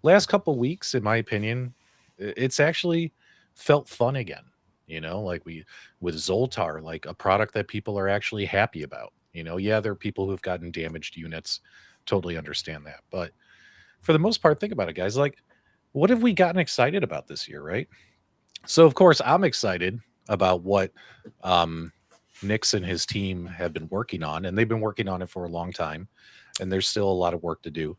Last couple weeks, in my opinion, it's actually felt fun again. Like with Zoltar, like a product that people are actually happy about. Yeah, there are people who've gotten damaged units. Totally understand that. But for the most part, think about it, guys. Like, what have we gotten excited about this year, right? So, of course, I'm excited about what Nix and his team have been working on, and they've been working on it for a long time, and there's still a lot of work to do.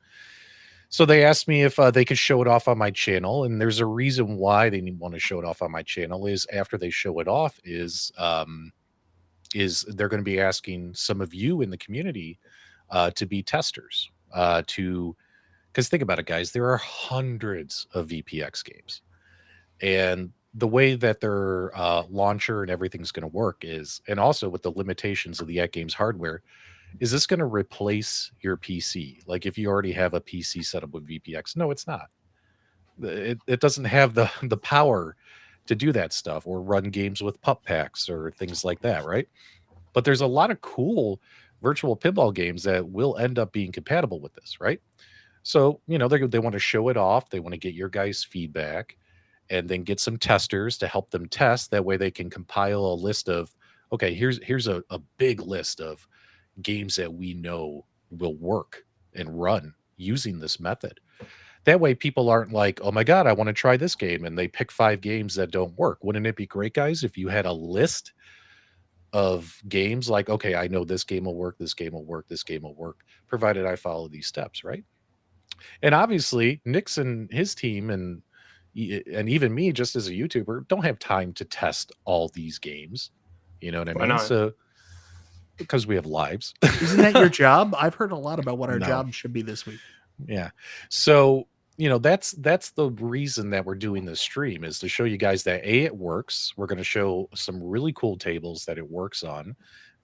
So they asked me if they could show it off on my channel, and there's a reason why they want to show it off on my channel. Is after they show it off is they're going to be asking some of you in the community to be testers, because think about it, guys, there are hundreds of VPX games, and the way that their launcher and everything's going to work is, and also with the limitations of the AtGames hardware, is this going to replace your PC? Like if you already have a PC set up with VPX? No, it's not. It doesn't have the power to do that stuff or run games with pup packs or things like that, right? But there's a lot of cool virtual pinball games that will end up being compatible with this, right? So, they want to show it off. They want to get your guys' feedback. and then get some testers to help them test. That way they can compile a list of, okay, here's a big list of games that we know will work and run using this method. That way people aren't like, oh my God, I want to try this game, and they pick 5 games that don't work. Wouldn't it be great, guys, if you had a list of games like, okay, I know this game will work, this game will work, this game will work, provided I follow these steps, right? And obviously, Nick's and his team and even me, just as a YouTuber, don't have time to test all these games. You know what I Why mean? not? So because we have lives. Isn't that your job? I've heard a lot about what our No. job should be this week. Yeah. So, that's the reason that we're doing this stream, is to show you guys that it works. We're going to show some really cool tables that it works on,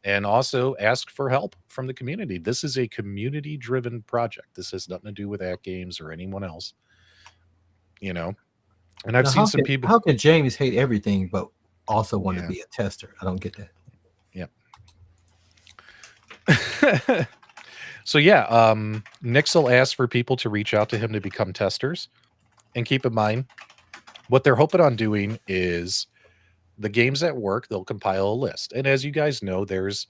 and also ask for help from the community. This is a community driven project. This has nothing to do with AtGames or anyone else, and I've Now, seen some people. How can James hate everything but also want Yeah. to be a tester? I don't get that. So yeah, Nix will ask for people to reach out to him to become testers. And keep in mind, what they're hoping on doing is the games that work, they'll compile a list. And as you guys know, there's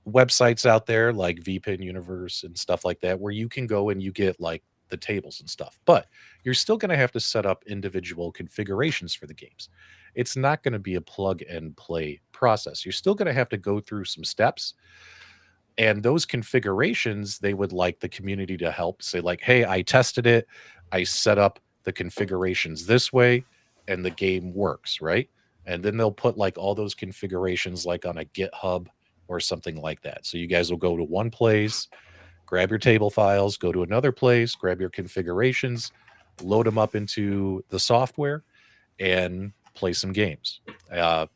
websites out there like VPN Universe and stuff like that, where you can go and you get like the tables and stuff. But you're still going to have to set up individual configurations for the games. It's not going to be a plug and play process. You're still going to have to go through some steps. And those configurations, they would like the community to help say like, hey, I tested it. I set up the configurations this way and the game works, right? And then they'll put like all those configurations like on a GitHub or something like that. So you guys will go to one place, grab your table files, go to another place, grab your configurations, load them up into the software, and play some games. And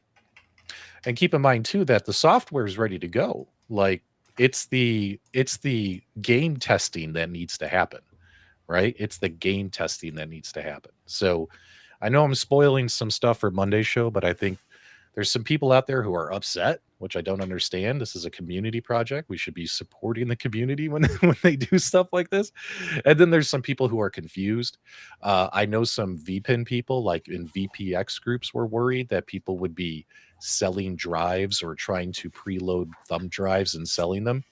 keep in mind too that the software is ready to go. Like it's the game testing that needs to happen, right? It's the game testing that needs to happen. So I know I'm spoiling some stuff for Monday's show, but I think there's some people out there who are upset, which I don't understand. This is a community project. We should be supporting the community when they do stuff like this. And then there's some people who are confused. I know some VPN people, like in VPX groups, were worried that people would be selling drives or trying to preload thumb drives and selling them.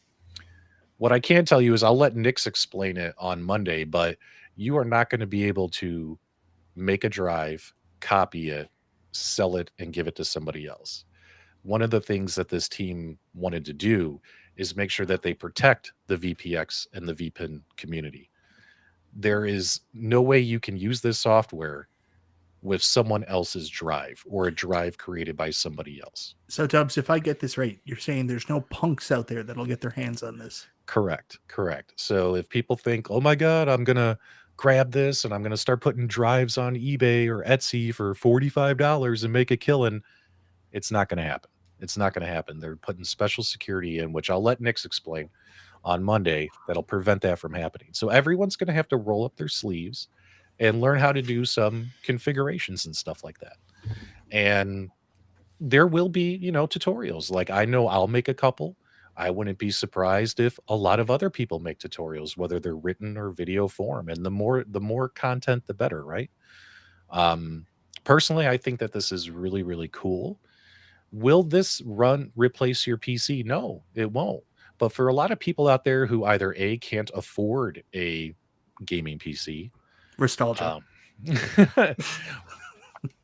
What I can tell you is I'll let Nix explain it on Monday, but you are not going to be able to make a drive, copy it, sell it, and give it to somebody else. One of the things that this team wanted to do is make sure that they protect the VPX and the VPN community. There is no way you can use this software with someone else's drive or a drive created by somebody else. So, Tubbs, if I get this right, you're saying there's no punks out there that'll get their hands on this. Correct. So if people think, oh my God, I'm going to grab this and I'm going to start putting drives on eBay or Etsy for $45 and make a killing, it's not going to happen. It's not going to happen. They're putting special security in, which I'll let Nix explain on Monday, that'll prevent that from happening. So everyone's going to have to roll up their sleeves and learn how to do some configurations and stuff like that. And there will be, tutorials. Like I know I'll make a couple. I wouldn't be surprised if a lot of other people make tutorials, whether they're written or video form. And the more content, the better, right? Personally, I think that this is really, really cool. Will this replace your PC? No, it won't. But for a lot of people out there who either A, can't afford a gaming PC, Nostalgia.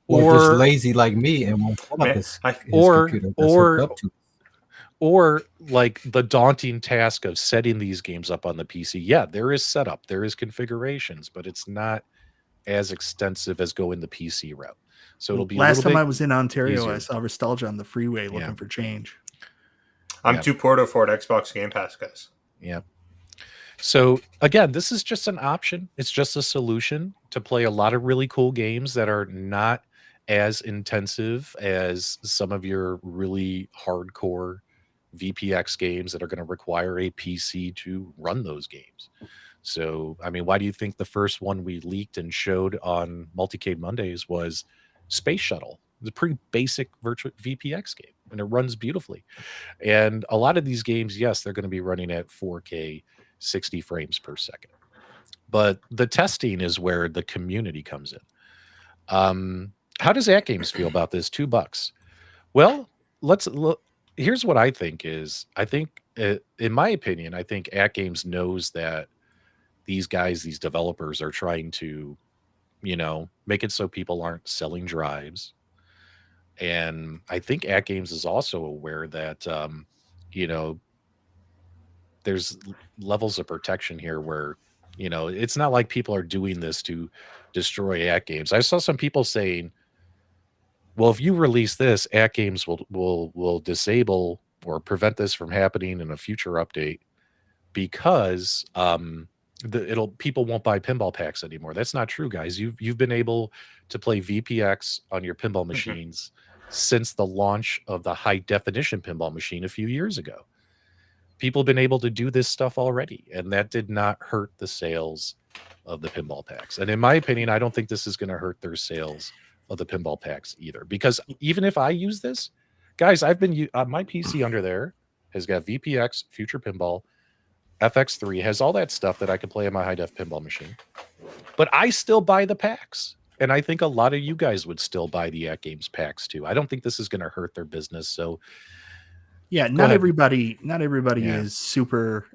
Or just or lazy like me and won't set up Man, his or- computer that's hooked up to. or like the daunting task of setting these games up on the PC. Yeah, there is setup, there is configurations, but it's not as extensive as going the PC route. So it'll be Last a little time I bit was in Ontario, I easier. saw Nostalgia on the freeway looking Yeah. for change. I'm Yeah. too poor to afford Xbox Game Pass, guys. Yeah. So again, this is just an option. It's just a solution to play a lot of really cool games that are not as intensive as some of your really hardcore VPX games that are going to require a PC to run those games. So, I mean, why do you think the first one we leaked and showed on Multicade Mondays was Space Shuttle? It's a pretty basic virtual VPX game, and it runs beautifully. And a lot of these games, yes, they're going to be running at 4K 60 frames per second. But the testing is where the community comes in. How does AtGames feel about this? $2. Well, let's look. Here's what I think is. I think, in my opinion, I think AtGames knows that these guys, these developers, are trying to, make it so people aren't selling drives. And I think AtGames is also aware that, you know, there's levels of protection here where, it's not like people are doing this to destroy AtGames. I saw some people saying, well, if you release this, AtGames will disable or prevent this from happening in a future update because people won't buy pinball packs anymore. That's not true, guys. You've been able to play VPX on your pinball machines since the launch of the high definition pinball machine a few years ago. People have been able to do this stuff already, and that did not hurt the sales of the pinball packs. And in my opinion, I don't think this is going to hurt their sales of the pinball packs either, because even if I use this, guys, I've been my PC under there has got VPX, Future Pinball, FX3, has all that stuff that I can play on my high def pinball machine, but I still buy the packs. And I think a lot of you guys would still buy the AtGames packs too. I don't think this is going to hurt their business. So yeah, Go not ahead. everybody Yeah. is super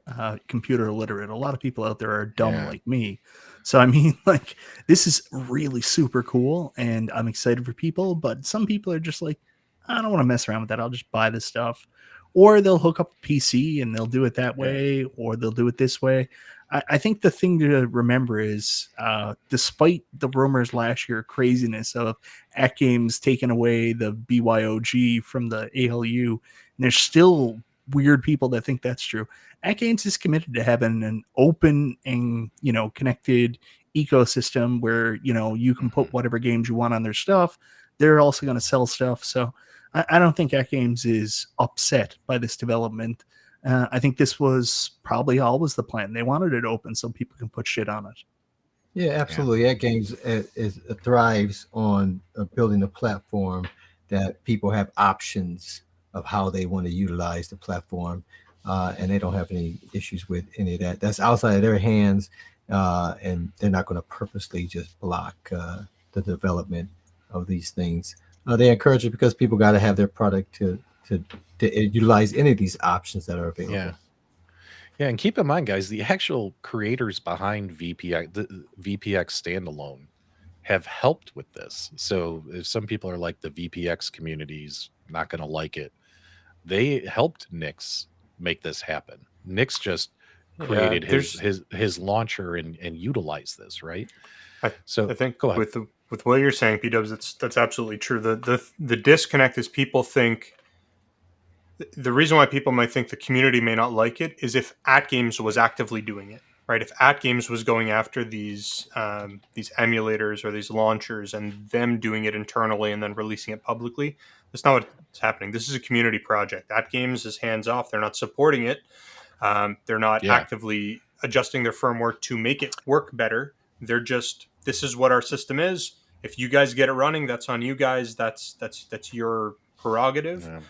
computer illiterate. A lot of people out there are dumb Yeah. like me. So I mean, like, this is really super cool, and I'm excited for people. But some people are just like, I don't want to mess around with that. I'll just buy this stuff, or they'll hook up a PC and they'll do it that way, or they'll do it this way. I think the thing to remember is, despite the rumors last year, craziness of AtGames taking away the BYOG from the ALU, and there's still weird people that think that's true. AtGames is committed to having an open and connected ecosystem where you can put whatever games you want on their stuff. They're also going to sell stuff, so I don't think AtGames is upset by this development. I think this was probably always the plan. They wanted it open so people can put shit on it. Yeah, absolutely. AtGames thrives on building a platform that people have options of how they want to utilize the platform, and they don't have any issues with any of that. That's outside of their hands, and they're not going to purposely just block the development of these things. They encourage it because people got to have their product to utilize any of these options that are available. Yeah, and keep in mind, guys, the actual creators behind VPX, the VPX standalone, have helped with this. So if some people are like, the VPX community's not going to like it, they helped Nix make this happen. Nix just created his launcher and utilized this, right? I think go ahead. with what you're saying, P-Dubs, that's absolutely true. The disconnect is people think the reason why people might think the community may not like it is if AtGames was actively doing it, right? If AtGames was going after these emulators or these launchers and them doing it internally and then releasing it publicly, that's not what's happening. This is a community project. AtGames is hands off. They're not supporting it. They're not actively adjusting their firmware to make it work better. They're just, this is what our system is. If you guys get it running, that's on you guys. That's your prerogative. Yeah.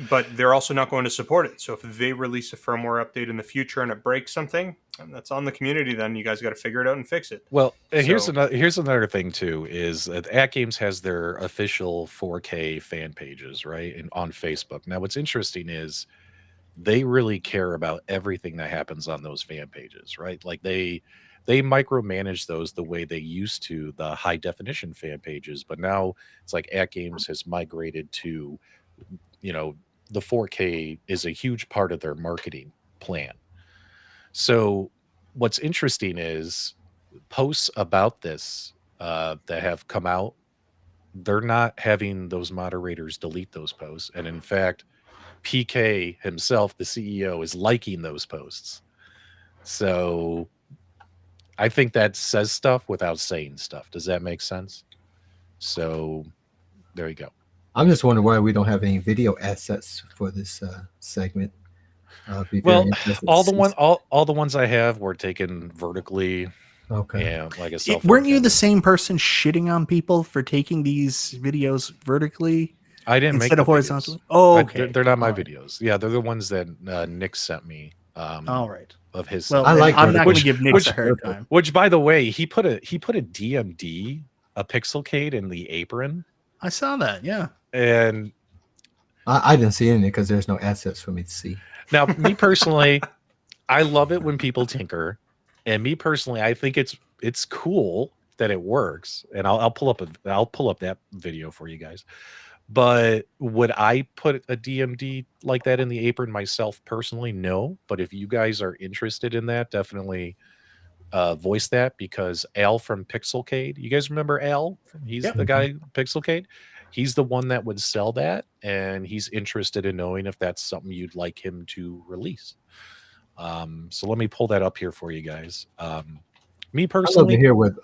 But they're also not going to support it. So if they release a firmware update in the future and it breaks something, that's on the community. Then you guys got to figure it out and fix it. Well, here's another thing too, is that AtGames has their official 4K fan pages, right, and on Facebook. Now, what's interesting is they really care about everything that happens on those fan pages, right? Like they micromanage those the way they used to the high definition fan pages, but now it's like AtGames has migrated to, the 4K is a huge part of their marketing plan. So what's interesting is posts about this that have come out, they're not having those moderators delete those posts. And in fact, PK himself, the CEO, is liking those posts. So I think that says stuff without saying stuff. Does that make sense? So there you go. I'm just wondering why we don't have any video assets for this segment. Well, all the ones I have were taken vertically. Okay. And like a weren't you the same person shitting on people for taking these videos vertically? I didn't instead make of horizontally. Videos. Oh, okay. They're not my videos. Yeah, they're the ones that Nick sent me. All right. Of his. Well, I'm not going to give Nick a hard time. Which, by the way, he put a DMD a Pixelcade in the apron, I saw that. Yeah. and I didn't see anything because there's no assets for me to see. now me personally, I love it when people tinker, and me personally, I think it's cool that it works, and I'll pull up that video for you guys. But would I put a DMD like that in the apron myself personally? No. But if you guys are interested in that, definitely voice that, because Al from Pixelcade, you guys remember Al? He's Yep. the guy Pixelcade. He's the one that would sell that, and he's interested in knowing if that's something you'd like him to release. So let me pull that up here for you guys. Me personally,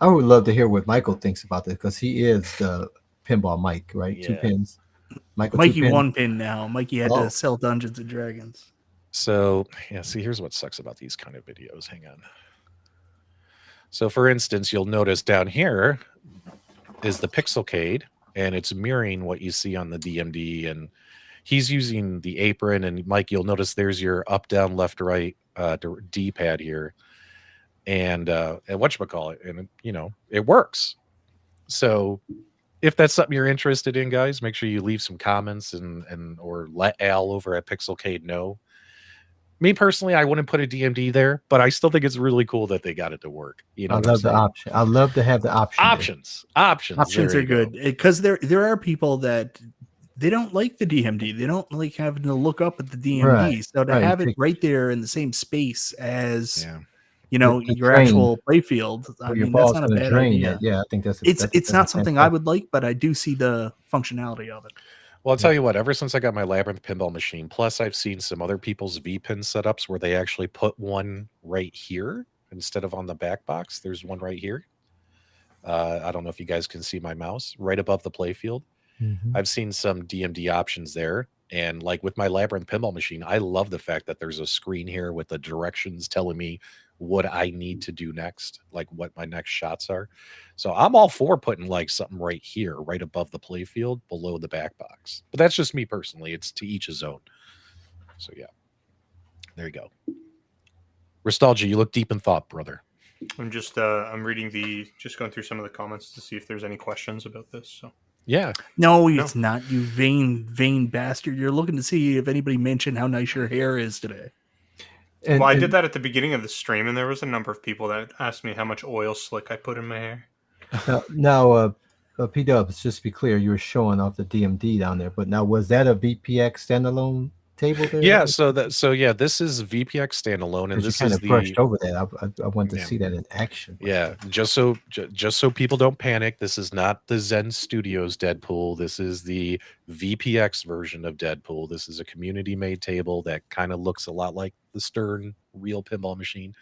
I would love to hear what Michael thinks about this because he is the pinball Mike, right? 2 Yeah. pins. Mikey 2 pin. 1 pin now. Mikey had Oh. to sell Dungeons and Dragons. so yeah, see, here's what sucks about these kind of videos. Hang on. So for instance, you'll notice down here is the Pixelcade, and it's mirroring what you see on the DMD, and he's using the apron. And Mike, you'll notice there's your up, down, left, right D-pad here, and whatchamacallit, and you know, it works. So if that's something you're interested in, guys, make sure you leave some comments and or let Al over at Pixelcade know. Me personally, I wouldn't put a DMD there, but I still think it's really cool that they got it to work. You know, I what I'm love the saying? option. I love to have the option. there. Options. Options There are you go. good because there are people that they don't like the DMD. They don't like having to look up at the DMD. Right, So to right. have it right there in the same space as Yeah. you know The your drain, actual play field, I Where your mean that's ball's not a going to bad drain idea. that. Yeah, I think that's It's not something I would like, but I do see the functionality of it. Well, I'll tell you what, ever since I got my Labyrinth pinball machine, plus I've seen some other people's V-pin setups where they actually put one right here instead of on the back box. There's one right here. I don't know if you guys can see my mouse right above the playfield. Mhm. I've seen some DMD options there. And like with my Labyrinth pinball machine, I love the fact that there's a screen here with the directions telling me what I need to do next, like what my next shots are. So I'm all for putting like something right here, right above the playfield, below the back box. But that's just me personally. It's to each his own. So yeah, there you go. Nostalgia, you look deep in thought, brother. I'm just I'm reading just going through some of the comments to see if there's any questions about this. So Yeah. No, it's not, you vain bastard. You're looking to see if anybody mentioned how nice your hair is today. And, well, I and did that at the beginning of the stream, and there was a number of people that asked me how much oil slick I put in my hair. now, P-Dubs, just to be clear, you were showing off the DMD down there, but now was that a VPX standalone table there? Yeah. So this is VPX standalone, and 'Cause you this kind is of the brushed over that. I wanted to Yeah. see that in action. Yeah, just so people don't panic, this is not the Zen Studios Deadpool. This is the VPX version of Deadpool. This is a community-made table that kind of looks a lot like the Stern real pinball machine.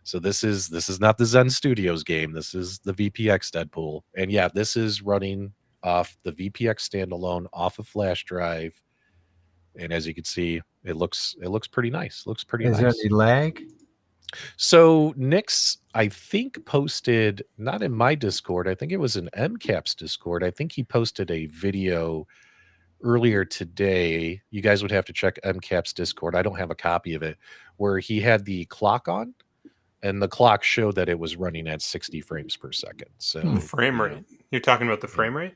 So this is not the Zen Studios game. This is the VPX Deadpool. And yeah, this is running off the VPX standalone off a flash drive. And as you can see, it looks pretty nice. Looks pretty Is there nice. any lag? So Nix, I think, posted, not in my Discord, I think it was in MCAP's Discord. I think he posted a video earlier today. You guys would have to check MCAP's Discord. I don't have a copy of it, where he had the clock on, and the clock showed that it was running at 60 frames per second. So The frame rate. You're talking about the frame rate?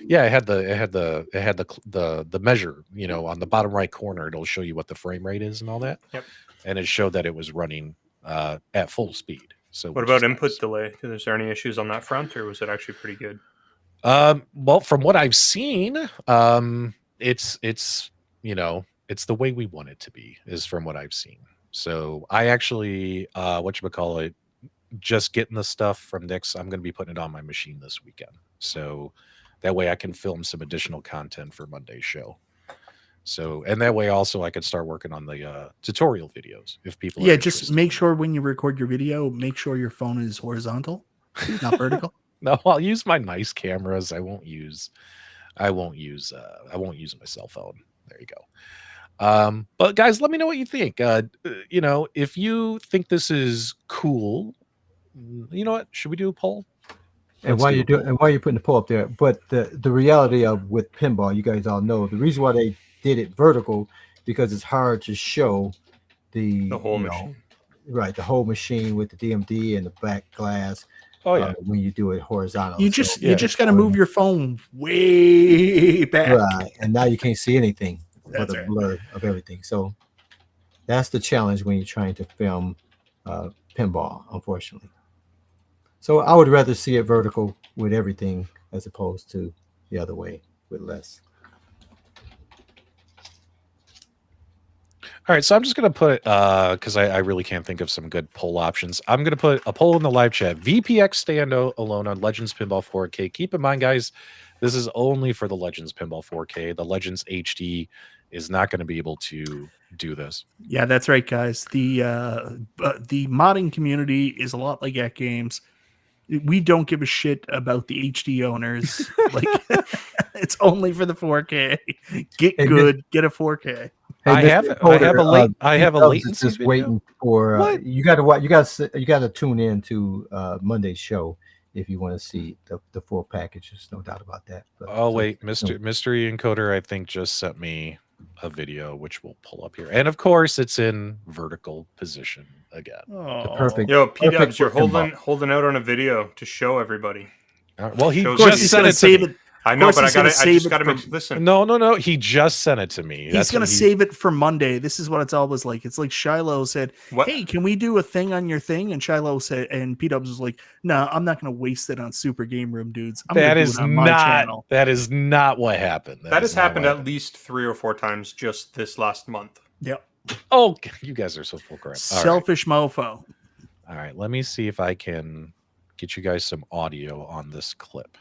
yeah, it had the measure, you know, on the bottom right corner. It'll show you what the frame rate is and all that. Yep. And it showed that it was running at full speed. So What which about is input nice. delay? Is there any issues on that front, or was it actually pretty good? Well, from what I've seen, it's you know, it's the way we want it to be, is from what I've seen. So I actually whatchamacallit, just getting the stuff from Nix, I'm gonna be putting it on my machine this weekend. So that way I can film some additional content for Monday's show. So, and that way also I could start working on the tutorial videos if people are Yeah, just interested. make sure when you record your video, make sure your phone is horizontal, not vertical. No, I'll use my nice cameras. I won't use my cell phone. There you go. But guys, let me know what you think. You know, if you think this is cool, you know what? Should we do a poll? And while you're putting the poll up there, but the reality of with pinball, you guys all know the reason why they did it vertical, because it's hard to show the The whole machine. right, the whole machine with the DMD and the back glass. Oh yeah. when you do it horizontal. You just got to move your phone way back. right, and now you can't see anything but That's a right. blur of everything. So that's the challenge when you're trying to film pinball, unfortunately. So I would rather see it vertical with everything as opposed to the other way with less. All right, so I'm just going to put, because I really can't think of some good poll options. I'm going to put a poll in the live chat. VPX alone on Legends Pinball 4K. Keep in mind, guys, this is only for the Legends Pinball 4K. The Legends HD is not going to be able to do this. Yeah, that's right, guys. The modding community is a lot like AtGames. We don't give a shit about the HD owners. Like, it's only for the 4K. Get Hey, good, get a 4K. Hey, I have a latency just video. waiting for What? you got to tune in to Monday's show if you want to see the full package. There's no doubt about that. But, Oh wait, Mystery Encoder I think just sent me a video which we'll pull up here, and of course it's in vertical position again. Oh, perfect. Yo, P-Dubs, Perfect you're for pinball. holding out on a video to show everybody. Well, he Of Of course, just he's sent gonna it to save me. it. I know, course but I he's gonna just save got to it mention. Listen, No. He just sent it to me. He's going to save it for Monday. This is what it's always like. It's like Shiloh said, What? "Hey, can we do a thing on your thing?" And Shiloh said, and P-Dubs was like, "No, I'm not going to waste it on Super Game Room dudes. I'm going That to do is it on my channel." that is not what happened. that has is not happened what at least 3 or 4 times just this last month. Yep. Oh, you guys are so full crap. All right. Selfish mofo. All right, let me see if I can get you guys some audio on this clip.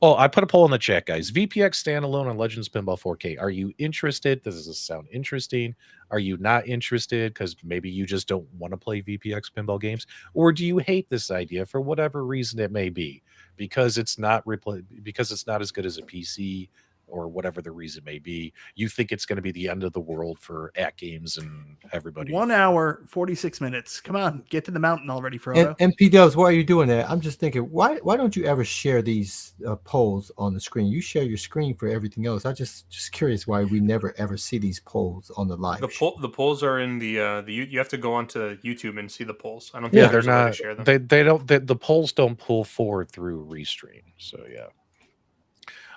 Oh, I put a poll in the chat, guys. VPX standalone on Legends Pinball 4K. Are you interested? Does this sound interesting? Are you not interested because maybe you just don't want to play VPX pinball games? Or do you hate this idea for whatever reason it may be? Because it's not as good as a PC, or whatever the reason may be. You think it's going to be the end of the world for AtGames and everybody. 1 hour, 46 minutes. Come on, get to the mountain already, Frodo. And P-Dubs, why are you doing that? I'm just thinking, why don't you ever share these polls on the screen? You share your screen for everything else. I just curious why we never ever see these polls on the live. The polls are in the you have to go onto YouTube and see the polls. I don't think Yeah, there's they're a way to not. share them. They don't. The polls don't pull forward through Restream. So yeah.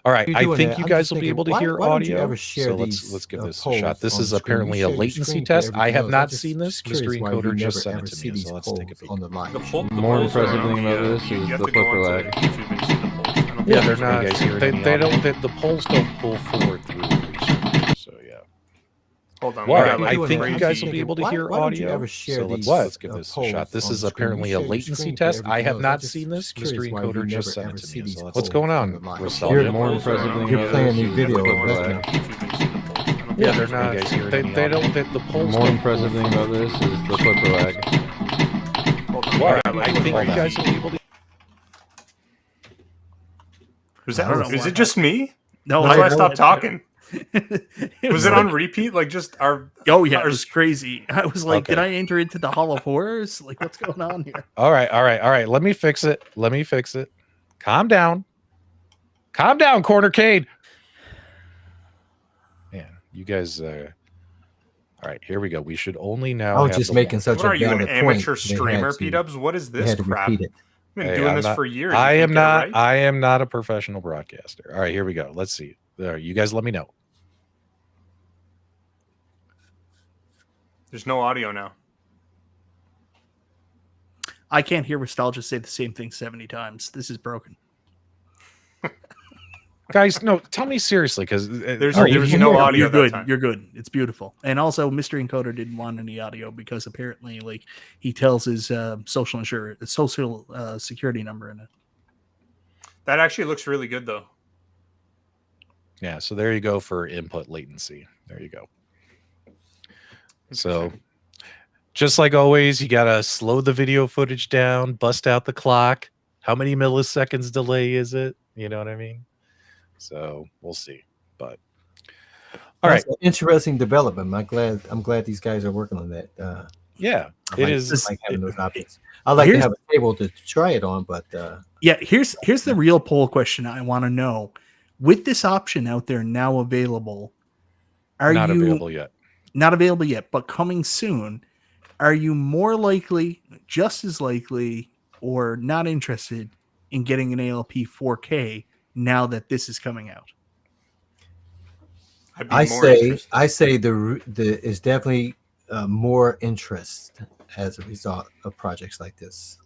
All right, I think you guys will be able to hear audio. So let's give this a shot. This is apparently a latency test. I have not seen this. Mystery Encoder just sent it to me, so let's take a peek. on the live. The More polls are impressive on thing the, about this you is have the to go flipper onto lag. YouTube and see the polls. I don't think Yeah, there's they're a way not. to guys hear it They in the audio. don't. The polls don't pull forward through Restream. So yeah. Hold on. Well, we got, I like, think crazy- you guys will be able to hear why don't you audio. ever share So these, let's give this a polls shot. This on is the screen? apparently You a share your latency screen for test. I everything have else. not Just seen this. curious Mystery why we Encoder just never sent ever it to see me. these So what's polls going on on? the live. Nostalgia? Here's more impressive thing You're about playing this the is the video flipper left lag. now. YouTube and see the polls. I don't Yeah, think they're there's a way not. to guys hear it in the They audio. don't. The polls More don't impressive pull thing about this is the flipper lag. Hold on. Well, We got, like, I think you crazy- guys will be able to. Was I don't know that? Is what it just me? No, That's why I that stopped talking. Was it like, on repeat? Like just our? Oh yeah, it our- was crazy. I was like, Okay. did I enter into the Hall of Horrors? Like, what's going on here? All right. Let me fix it. Calm down. Cornercade. Man, you guys. All right, here we go. We should only now. I was have just the making one. such What a are you, an valid amateur point. They had streamer, to- P-Dubs? What is they this had to crap? repeat it. I've been Hey, doing I'm this not- for years. I You am can't get it not. right? I am not a professional broadcaster. All right, here we go. Let's see. There, you guys, let me know. There's no audio now. I can't hear Nostalgia say the same thing 70 times. This is broken. Guys, no, tell me seriously, because There's are you there's here? no audio You're that good. time. You're good. It's beautiful. And also, Mystery Encoder didn't want any audio because apparently, like, he tells his social security number in it. That actually looks really good though. Yeah, so there you go for input latency. There you go. So, just like always, you gotta slow the video footage down, bust out the clock. How many milliseconds delay is it? You know what I mean? So we'll see. But all right, That's an interesting development. I'm glad these guys are working on that. yeah, I it like- is. I like having those options. I like to Here's- have a table to try it on, but Yeah, here's the real poll question I want to know. With this option out there now available, are Not you available yet. not available yet, but coming soon? Are you more likely, just as likely, or not interested in getting an ALP 4K now that this is coming out? I'd be I more say interested. I say the is definitely more interest as a result of projects like this.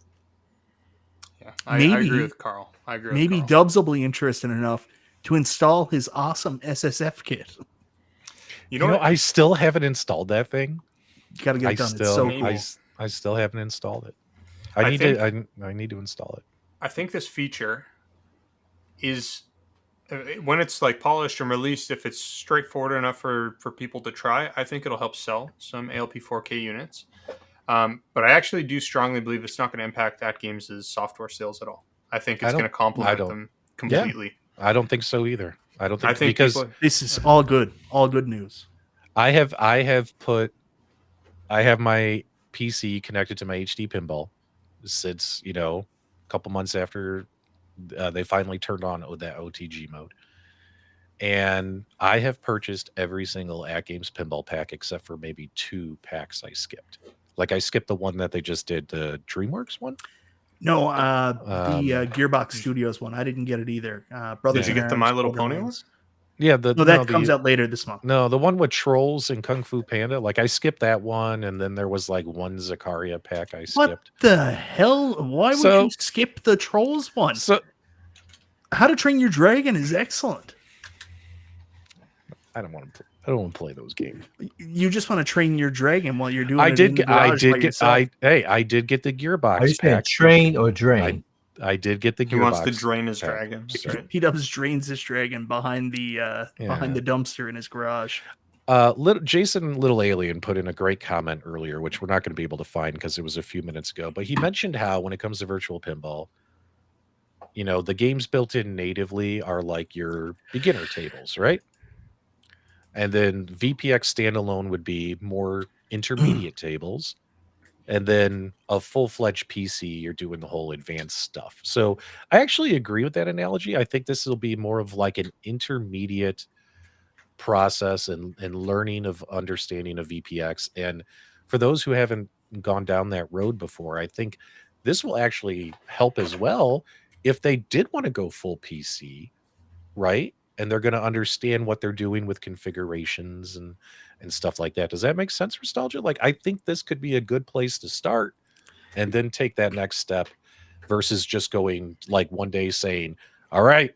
Yeah, I Maybe- agree with Carl. I agree with Maybe Carl. Dubs will be interested enough to install his awesome SSF kit. You know what? I still haven't installed that thing. You got to get I it done. still, It's so Maybe. cool. I still haven't installed it. I I need think- to. I need to install it. I think this feature is when it's like polished and released, if it's straightforward enough for people to try, I think it'll help sell some ALP 4K units. But I actually do strongly believe it's not going to impact AtGames' software sales at all. I think it's I going to don't- complement I don't- them completely. I don't think so either. I don't think, I think because people, This is all good news. I have my PC connected to my HD pinball since a couple months after they finally turned on that OTG mode, and I have purchased every single AtGames pinball pack except for maybe 2 packs I skipped. Like I skipped the one that they just did, the DreamWorks one. No, the Gearbox Studios one. I didn't get it either. Brothers Did you in get the Arms, My Little Pony Borderlands. Yeah, No, that comes out later this month. No, the one with Trolls and Kung Fu Panda. Like I skipped that one, and then there was like one Zakaria pack I What skipped. the hell? Why would So- you skip the Trolls one? So How to Train Your Dragon is excellent. I don't want to play those games. You just want to train your dragon while you're doing I it did in the get I garage did by get yourself. I did get the Gearbox Are you saying pack. train or drain? I did get the he Gearbox. wants to drain his pack. dragons. Right? P-Dubs drains his dragon behind the dumpster in his garage. Jason Little Alien put in a great comment earlier, which we're not going to be able to find because it was a few minutes ago. But he mentioned how when it comes to virtual pinball, the games built in natively are like your beginner tables, right? And then VPX standalone would be more intermediate tables. And then a full-fledged PC, you're doing the whole advanced stuff. So I actually agree with that analogy. I think this will be more of like an intermediate process and learning of understanding of VPX. And for those who haven't gone down that road before, I think this will actually help as well if they did want to go full PC, right? And they're going to understand what they're doing with configurations and stuff like that. Does that make sense, Nostalgia? Like, I think this could be a good place to start and then take that next step versus just going like one day saying, all right,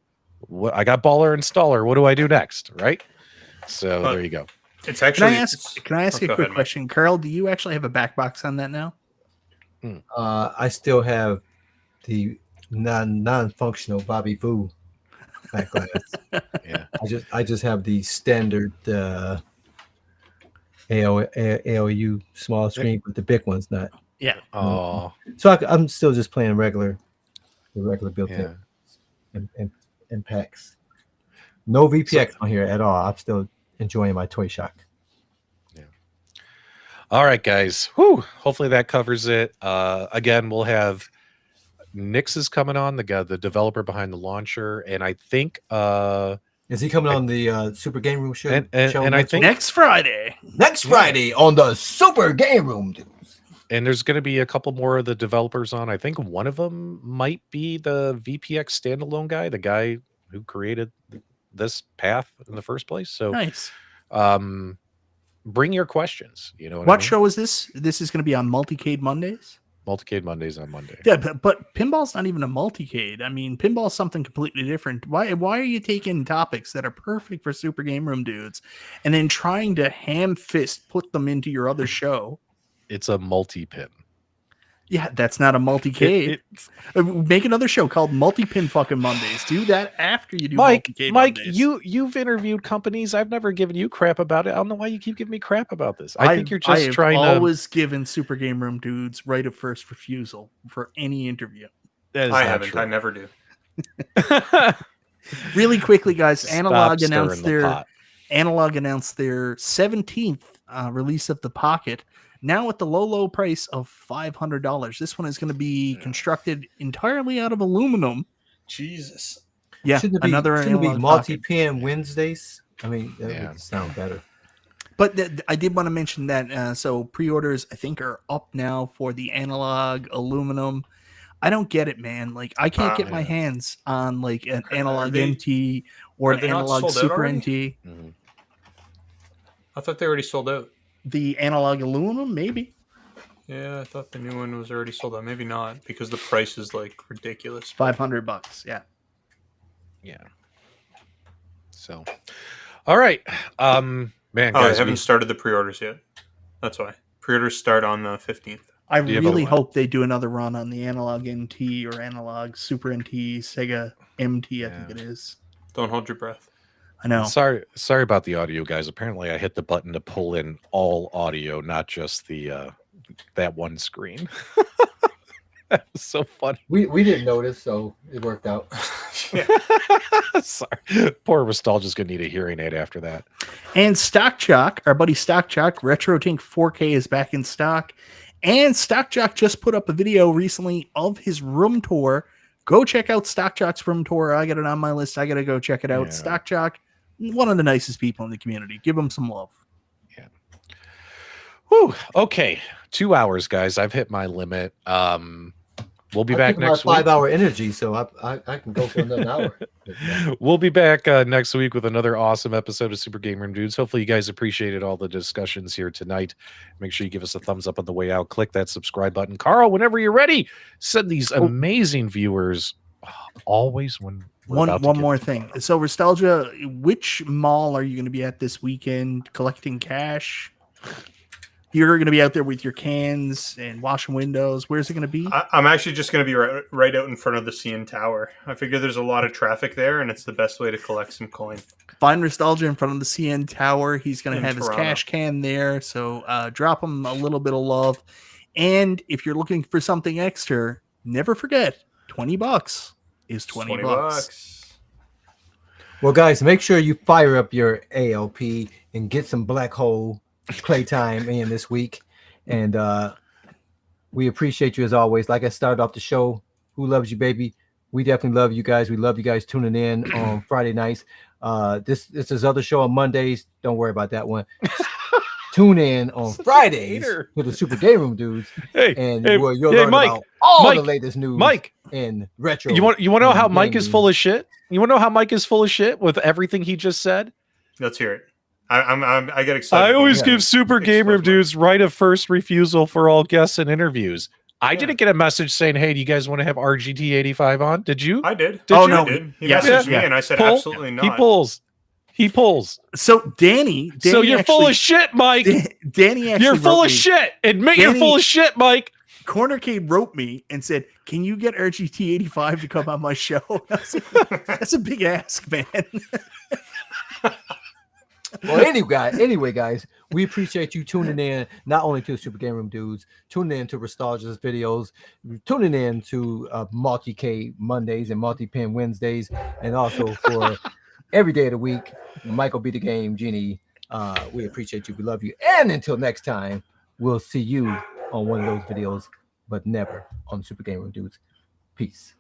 I got baller installer. What do I do next? Right. So there you go. It's Can actually. I ask Oh, a go quick ahead, question? Carl, do you actually have a back box on that now? I still have the non-functional Bobby Boo back glass. Yeah. I just have the standard ALU small screen, but the big one's not. Yeah. Oh, So I'm still just playing the regular built-in yeah. and packs. No VPX on here at all. I'm still enjoying my Toy Shock. All right, guys. Whew. Hopefully that covers it. Again, we'll have Nix is coming on, the guy, the developer behind the launcher, and I think Is he coming on the Super Game Room show? and I next think Next Friday. next Friday on the Super Game Room, dudes. and there's going to be a couple more of the developers on. I think one of them might be the VPX standalone guy, the guy who created this path in the first place. So, Nice. bring your questions. You know What I mean? show is this? This is going to be on Multicade Mondays? Multicade Mondays on Monday. Yeah, but pinball's not even a multicade. I mean, pinball's something completely different. Why are you taking topics that are perfect for Super Game Room dudes and then trying to ham fist put them into your other show? It's a multi-pin. Yeah, that's not a multicade. Make another show called Multi-Pin fucking Mondays. Do that after you do Mike, Multicade Mondays. you've interviewed companies. I've never given you crap about it. I don't know why you keep giving me crap about this. I think you're just have trying always given Super Game Room dudes right of first refusal for any interview. to. I haven't. I never do. Really quickly, guys, Analog Stop announced stirring the pot. Analog announced their 17th release of the Pocket. Now at the low price of $500. This one is going to be constructed entirely out of aluminum. Jesus. Yeah, Shouldn't it be, another shouldn't it be Analog Pocket. multi-pin Wednesdays? I mean, that Yeah. would sound better. But I did want to mention that. So pre-orders, I think, are up now for the Analog aluminum. I don't get it, man. Like I can't get my yeah. hands on like an Are analog they- NT or are an they not analog sold out Super already? NT. Mhm. I thought they already sold out. The analog aluminum, maybe Yeah, I thought the new one was already sold out. Maybe not, because the price is like ridiculous. $500. Yeah. Yeah. So, all right, man, Oh, guys, I haven't started the pre-orders yet. That's why. Pre-orders start on the 15th. I Do you have a- really hope they do another run on the analog NT or analog Super NT, Sega MT, I think Yeah. it is. Don't hold your breath. I know. Sorry about the audio, guys. Apparently, I hit the button to pull in all audio, not just the that one screen. That was so funny. We didn't notice, so it worked out. Yeah. Sorry, poor Nostalgia's gonna need a hearing aid after that. And Stock Jock, our buddy Stock Jock, RetroTink 4K is back in stock. And Stock Jock just put up a video recently of his room tour. Go check out Stock Jock's room tour. I got it on my list. I got to go check it out. Yeah. Stock Jock, one of the nicest people in the community. Give him some love. Whew. Okay, 2 hours, guys. I've hit my limit. We'll be back next week. 5-hour energy, so I can go for another hour. We'll be back next week with another awesome episode of Super Game Room Dudes. Hopefully, you guys appreciated all the discussions here tonight. Make sure you give us a thumbs up on the way out. Click that subscribe button. Carl, whenever you're ready, send these amazing viewers always when we're One about to get more to thing. So, Nostalgia, which mall are you going to be at this weekend collecting cash? You're going to be out there with your cans and washing windows. Where's it going to be? I'm actually just going to be right out in front of the CN Tower. I figure there's a lot of traffic there, and it's the best way to collect some coin. Find Nostalgia in front of the CN Tower. He's going to In have his Toronto. cash can there. So drop him a little bit of love. And if you're looking for something extra, never forget, $20 is $20. Well, guys, make sure you fire up your ALP and get some black hole play time in this week. And we appreciate you as always. Like I started off the show, who loves you, baby? We definitely love you guys. We love you guys tuning in on Friday nights. This is other show on Mondays. Don't worry about that one. Tune in on Fridays hater. to the Super Game Room Dudes, Hey, and hey, where you'll hey, learn Mike, about all the Mike, latest news Mike, in retro. you want to know how and Mike is gaming. full of shit? You want to know how Mike is full of shit with everything he just said? Let's hear it. I get excited. I always Yeah. give Super Game Room Dudes right of first refusal for all guests and interviews. I didn't get a message saying, "Hey, do you guys want to have RGT 85 on?" Did you? I did. Did Oh, you? no. Did. He Yes. messaged Yeah. me, and I said, Pull. absolutely not. He pulls. He pulls. So Danny So you're full actually- of shit, Mike. Danny actually You're full wrote of me. shit. Admit you're Danny- full of shit, Mike. Cornercade wrote me and said, "Can you get RGT 85 to come on my show?" I was like, that's a big ask, man. Well, anyway, guys, we appreciate you tuning in not only to Super Game Room Dudes, tuning in to Nostalgia's videos, tuning in to Multi-K Mondays and Multi-Pin Wednesdays, and also for every day of the week, Michael be the Game Genie. We appreciate you. We love you. And until next time, we'll see you on one of those videos, but never on Super Game Room Dudes. Peace.